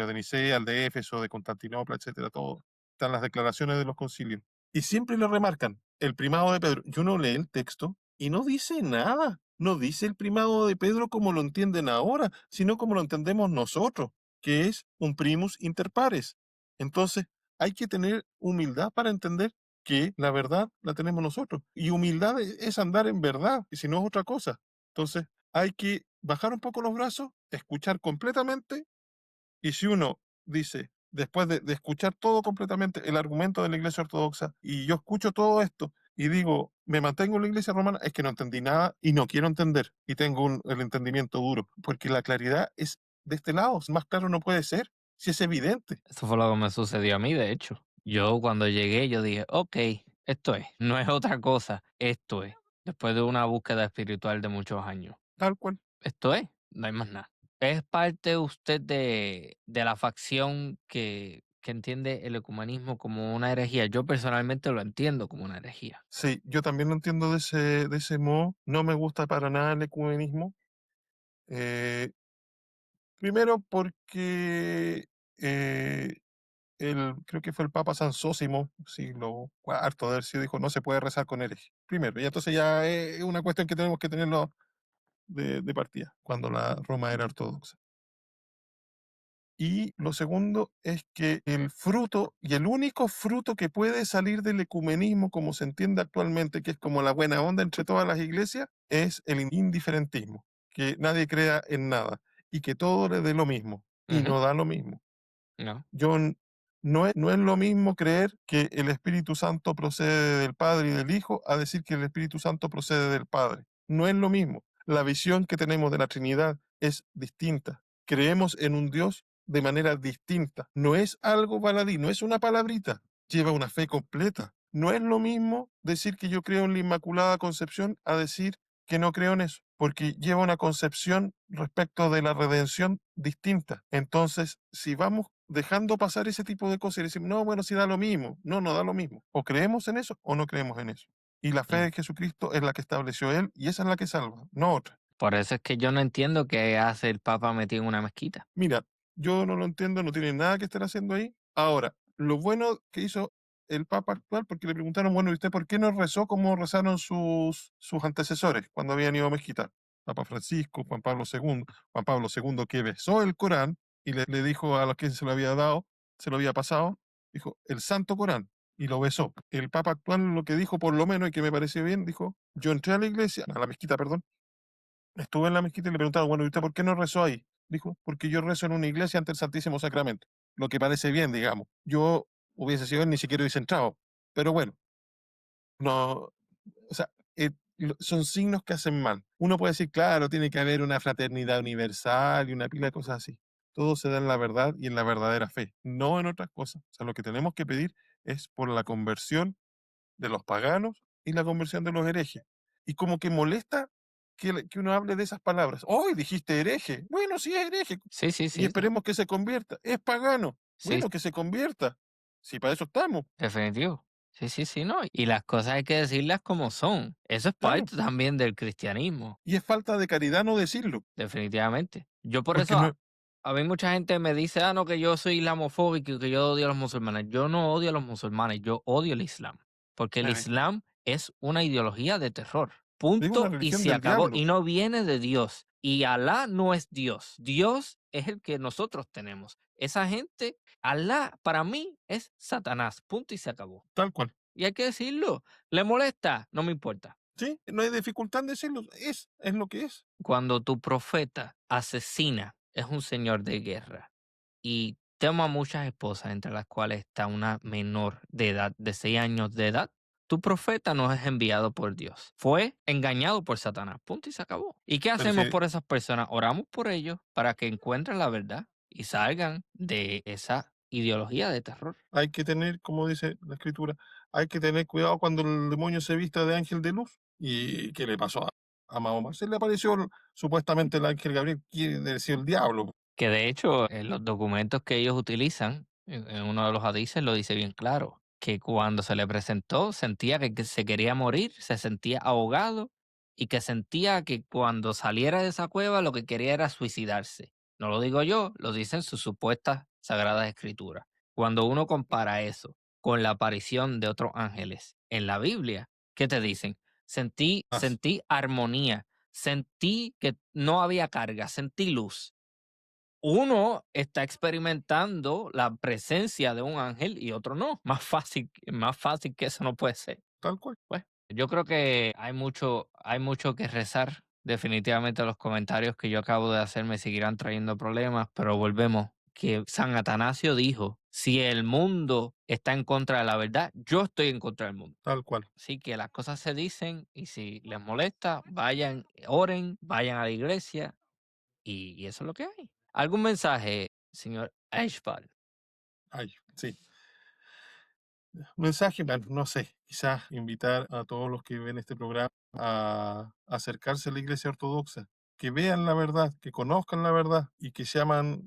de Nicea, el de Éfeso, de Constantinopla, etcétera, todo. Están las declaraciones de los concilios. Y siempre le remarcan el primado de Pedro. Yo no leí el texto y no dice nada. No dice el primado de Pedro como lo entienden ahora, sino como lo entendemos nosotros, que es un primus inter pares. Entonces, hay que tener humildad para entender que la verdad la tenemos nosotros. Y humildad es andar en verdad, y si no es otra cosa. Entonces, hay que bajar un poco los brazos, escuchar completamente, y si uno dice, después de escuchar todo completamente el argumento de la Iglesia Ortodoxa, y yo escucho todo esto y digo, me mantengo en la Iglesia Romana, es que no entendí nada y no quiero entender, y tengo el entendimiento duro, porque la claridad es de este lado, más claro no puede ser, si es evidente, Eso fue lo que me sucedió a mí, de hecho. Yo cuando llegué, yo dije, ok, esto es, no es otra cosa, esto es. Después de una búsqueda espiritual de muchos años. tal cual. Esto es, no hay más nada. ¿Es parte usted de la facción que entiende el ecumenismo como una herejía? Yo personalmente lo entiendo como una herejía. Sí, yo también lo entiendo de ese modo. No me gusta para nada el ecumenismo. Eh, Primero porque eh, creo que fue el Papa San Sósimo, siglo cuarto de haber sido, dijo, no se puede rezar con herejes. Primero, y entonces ya es una cuestión que tenemos que tenerlo de partida, cuando la Roma era ortodoxa. Y lo segundo es que el fruto, y el único fruto que puede salir del ecumenismo como se entiende actualmente, que es como la buena onda entre todas las iglesias, es el indiferentismo, que nadie crea en nada y que todo le dé lo mismo y Ujú. no da lo mismo. No. Yo no es lo mismo creer que el Espíritu Santo procede del Padre y del Hijo a decir que el Espíritu Santo procede del Padre. No es lo mismo. La visión que tenemos de la Trinidad es distinta. Creemos en un Dios de manera distinta. No es algo baladí, no es una palabrita. Lleva una fe completa. No es lo mismo decir que yo creo en la Inmaculada Concepción a decir que no creo en eso, porque lleva una concepción respecto de la redención distinta. Entonces, si vamos dejando pasar ese tipo de cosas y decimos, no, bueno, sí da lo mismo, no, no da lo mismo. O creemos en eso o no creemos en eso. Y la fe Mm. de Jesucristo es la que estableció Él y esa es la que salva, no otra. Por eso es que yo no entiendo qué hace el Papa metido en una mezquita. Mira, yo no lo entiendo, no tiene nada que estar haciendo ahí. Ahora, lo bueno que hizo el Papa actual, porque le preguntaron, bueno, ¿y usted por qué no rezó como rezaron sus antecesores cuando habían ido a mezquitar? Papa Francisco, Juan Pablo II que besó el Corán y le dijo a los que se lo había dado, se lo había pasado, dijo, el Santo Corán, y lo besó. El Papa actual lo que dijo, por lo menos, y que me pareció bien, dijo, yo entré a la mezquita, perdón, estuve en la mezquita y le preguntaron, bueno, ¿y usted por qué no rezó ahí? Dijo, porque yo rezo en una iglesia ante el Santísimo Sacramento. Lo que parece bien, digamos. Yo hubiese sido él, ni siquiera hubiese entrado. Pero bueno, no, o sea, son signos que hacen mal. Uno puede decir, claro, tiene que haber una fraternidad universal y una pila de cosas así. Todo se da en la verdad y en la verdadera fe, no en otras cosas. O sea, lo que tenemos que pedir es por la conversión de los paganos y la conversión de los herejes. Y como que molesta que uno hable de esas palabras. Hoy dijiste hereje. Bueno, sí es hereje. Sí, sí, Y sí. esperemos que se convierta. Es pagano. Sí, Bueno, que se convierta. Si para eso estamos. definitivo. Sí, sí, sí, no. Y las cosas hay que decirlas como son. Eso es Claro. parte también del cristianismo, Y es falta de caridad no decirlo. definitivamente. Yo por Porque eso, no. a mí mucha gente me dice, no, que yo soy islamofóbico y que yo odio a los musulmanes. Yo no odio a los musulmanes, yo odio el Islam. Porque el Ay, Islam es una ideología de terror. es una Punto y religión se del acabó. diablo. Y no viene de Dios. Y Alá no es Dios. Dios es el que nosotros tenemos. Esa gente, Alá para mí es Satanás. Punto y se acabó. Tal cual. Y hay que decirlo. ¿Le molesta? No me importa. Sí, no hay dificultad en decirlo. Es lo que es. Cuando tu profeta asesina, es un señor de guerra y toma muchas esposas, entre las cuales está una menor de edad, de 6 años de edad, tu profeta no es enviado por Dios. Fue engañado por Satanás. Punto y se acabó. ¿Y qué Pero hacemos sí, por esas personas? Oramos por ellos para que encuentren la verdad y salgan de esa ideología de terror. hay que tener, como dice la escritura, hay que tener cuidado cuando el demonio se vista de ángel de luz. ¿Y qué le pasó a Mahoma? Se le apareció supuestamente el ángel Gabriel, quiere decir el diablo. Que de hecho, en los documentos que ellos utilizan, en uno de los hadices lo dice bien claro, que cuando se le presentó sentía que se quería morir, se sentía ahogado y que sentía que cuando saliera de esa cueva lo que quería era suicidarse. No lo digo yo, lo dicen sus supuestas sagradas escrituras. Cuando uno compara eso con la aparición de otros ángeles en la Biblia, ¿qué te dicen? As- Sentí armonía, sentí que no había carga, sentí luz. Uno está experimentando la presencia de un ángel y otro no. Más fácil que eso no puede ser. Tal cual, Pues, yo creo que hay mucho que rezar. Definitivamente los comentarios que yo acabo de hacer me seguirán trayendo problemas, pero volvemos. Que San Atanasio dijo, si el mundo está en contra de la verdad, yo estoy en contra del mundo. tal cual. Así que las cosas se dicen y si les molesta, vayan, oren, vayan a la iglesia y eso es lo que hay. ¿Algún mensaje, señor Ashford? Ay, sí. Mensaje, bueno, no sé, quizás invitar a todos los que ven este programa a acercarse a la iglesia ortodoxa, que vean la verdad, que conozcan la verdad y que se aman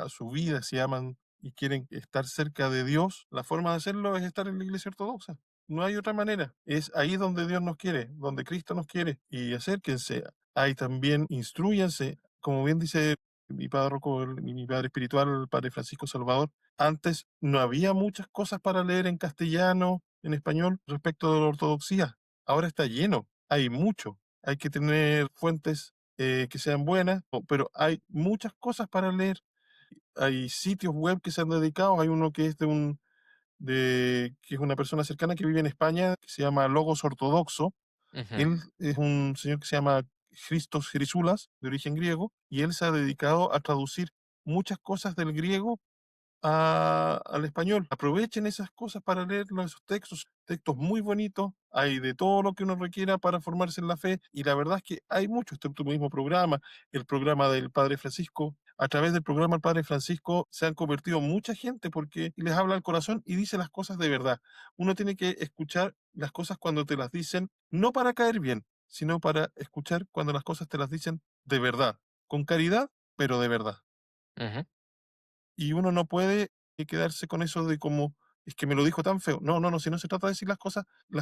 su vida, se aman y quieren estar cerca de Dios. La forma de hacerlo es estar en la iglesia ortodoxa. No hay otra manera. Es ahí donde Dios nos quiere, donde Cristo nos quiere. Y acérquense. Ahí también instruyanse. Como bien dice mi párroco, mi padre espiritual, el padre Francisco Salvador, antes no había muchas cosas para leer en castellano, en español, respecto de la ortodoxia. Ahora está lleno, hay mucho. Hay que tener fuentes que sean buenas, pero hay muchas cosas para leer. Hay sitios web que se han dedicado, hay uno que es que es una persona cercana que vive en España, que se llama Logos Ortodoxo. Ujú. Él es un señor que se llama Christos Chrysoulas, de origen griego, y él se ha dedicado a traducir muchas cosas del griego al español. Aprovechen esas cosas para leer esos textos, textos muy bonitos, hay de todo lo que uno requiera para formarse en la fe y la verdad es que hay mucho, este tu mismo programa, el programa del Padre Francisco. A través del programa del Padre Francisco se han convertido mucha gente porque les habla al corazón y dice las cosas de verdad. Uno tiene que escuchar las cosas cuando te las dicen, no para caer bien, sino para escuchar cuando las cosas te las dicen de verdad, con caridad, pero de verdad. Ujú. Y uno no puede quedarse con eso de como, es que me lo dijo tan feo. No, no, no, si no se trata de decir las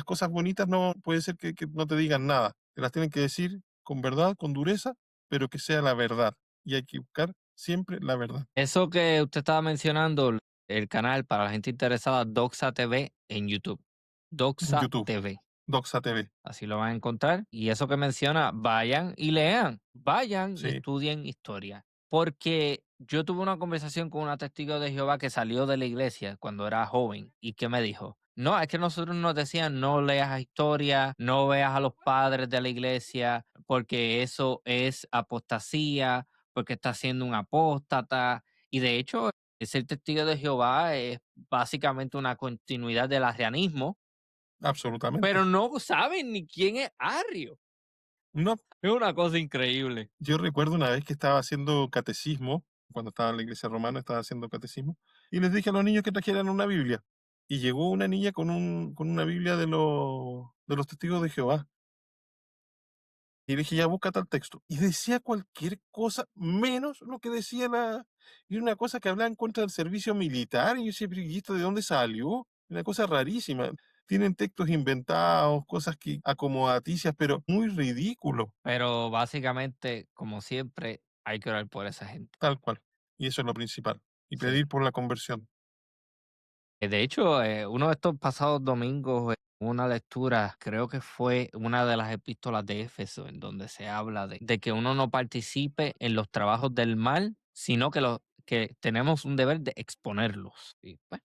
cosas bonitas no puede ser que no te digan nada. Te las tienen que decir con verdad, con dureza, pero que sea la verdad. Y hay que buscar siempre la verdad. Eso que usted estaba mencionando, el canal para la gente interesada, Doxa TV en YouTube. En Doxa YouTube, TV. Doxa TV. Así lo van a encontrar. Y eso que menciona, vayan y lean, vayan y Sí, estudien historia. Porque yo tuve una conversación con una testigo de Jehová que salió de la iglesia cuando era joven y que me dijo, no, es que nosotros nos decían no leas historia, no veas a los padres de la iglesia, porque eso es apostasía, porque está siendo un apóstata. Y de hecho, ser testigo de Jehová es básicamente una continuidad del arrianismo, absolutamente. pero no saben ni quién es Arrio. No, Es una cosa increíble. yo recuerdo una vez que estaba haciendo catecismo, cuando estaba en la iglesia romana, estaba haciendo catecismo, y les dije a los niños que trajeran una Biblia. Y llegó una niña con una Biblia de los testigos de Jehová. Y le dije, ya busca tal texto. Y decía cualquier cosa, menos lo que decía y una cosa que hablaba en contra del servicio militar. Y yo decía, pero ¿y esto de dónde salió? Una cosa rarísima. Tienen textos inventados, cosas que acomodaticias, pero muy ridículo, Pero básicamente, como siempre, hay que orar por esa gente. tal cual. Y eso es lo principal. Y Sí. pedir por la conversión. De hecho, uno de estos pasados domingos, una lectura, creo que fue una de las epístolas de Éfeso, en donde se habla de que uno no participe en los trabajos del mal, sino que tenemos un deber de exponerlos. Y pues,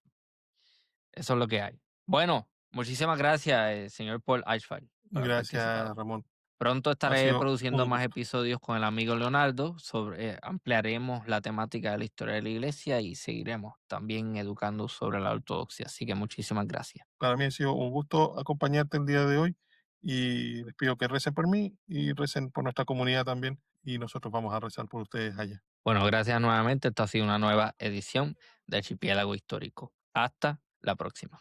eso es lo que hay. Bueno, muchísimas gracias, señor Paul Eichfeld, por haber Gracias, participado. Ramón. Pronto Ha estaré sido produciendo un más gusto. episodios con el amigo Leonardo ampliaremos la temática de la historia de la iglesia y seguiremos también educando sobre la ortodoxia. Así que muchísimas gracias. Para mí ha sido un gusto acompañarte el día de hoy y les pido que recen por mí y recen por nuestra comunidad también y nosotros vamos a rezar por ustedes allá. Bueno, gracias nuevamente. Esta ha sido una nueva edición de Archipiélago Histórico. Hasta la próxima.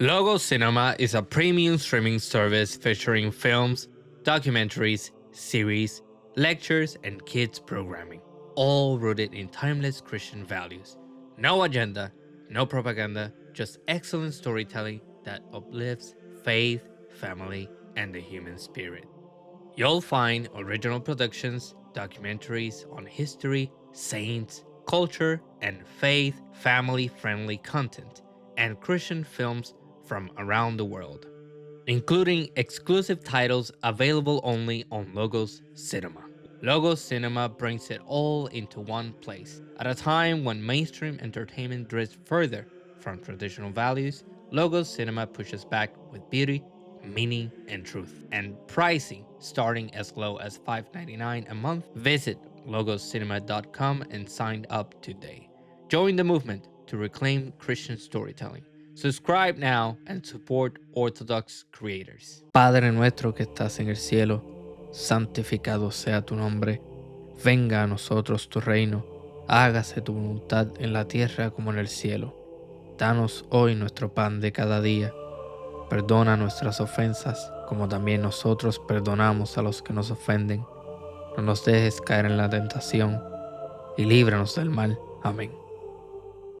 Logos Cinema is a premium streaming service featuring films, documentaries, series, lectures, and kids programming, all rooted in timeless Christian values. No agenda, no propaganda, just excellent storytelling that uplifts faith, family, and the human spirit. You'll find original productions, documentaries on history, saints, culture, and faith family friendly content, and Christian films from around the world, including exclusive titles available only on Logos Cinema. Logos Cinema brings it all into one place. At a time when mainstream entertainment drifts further from traditional values, Logos Cinema pushes back with beauty, meaning, and truth. And pricing starting as low as $5.99 a month. Visit logoscinema.com and sign up today. Join the movement to reclaim Christian storytelling. Subscribe now and support Orthodox creators. Padre nuestro que estás en el cielo, santificado sea tu nombre. Venga a nosotros tu reino. Hágase tu voluntad en la tierra como en el cielo. Danos hoy nuestro pan de cada día. Perdona nuestras ofensas, como también nosotros perdonamos a los que nos ofenden. No nos dejes caer en la tentación, y líbranos del mal. Amén.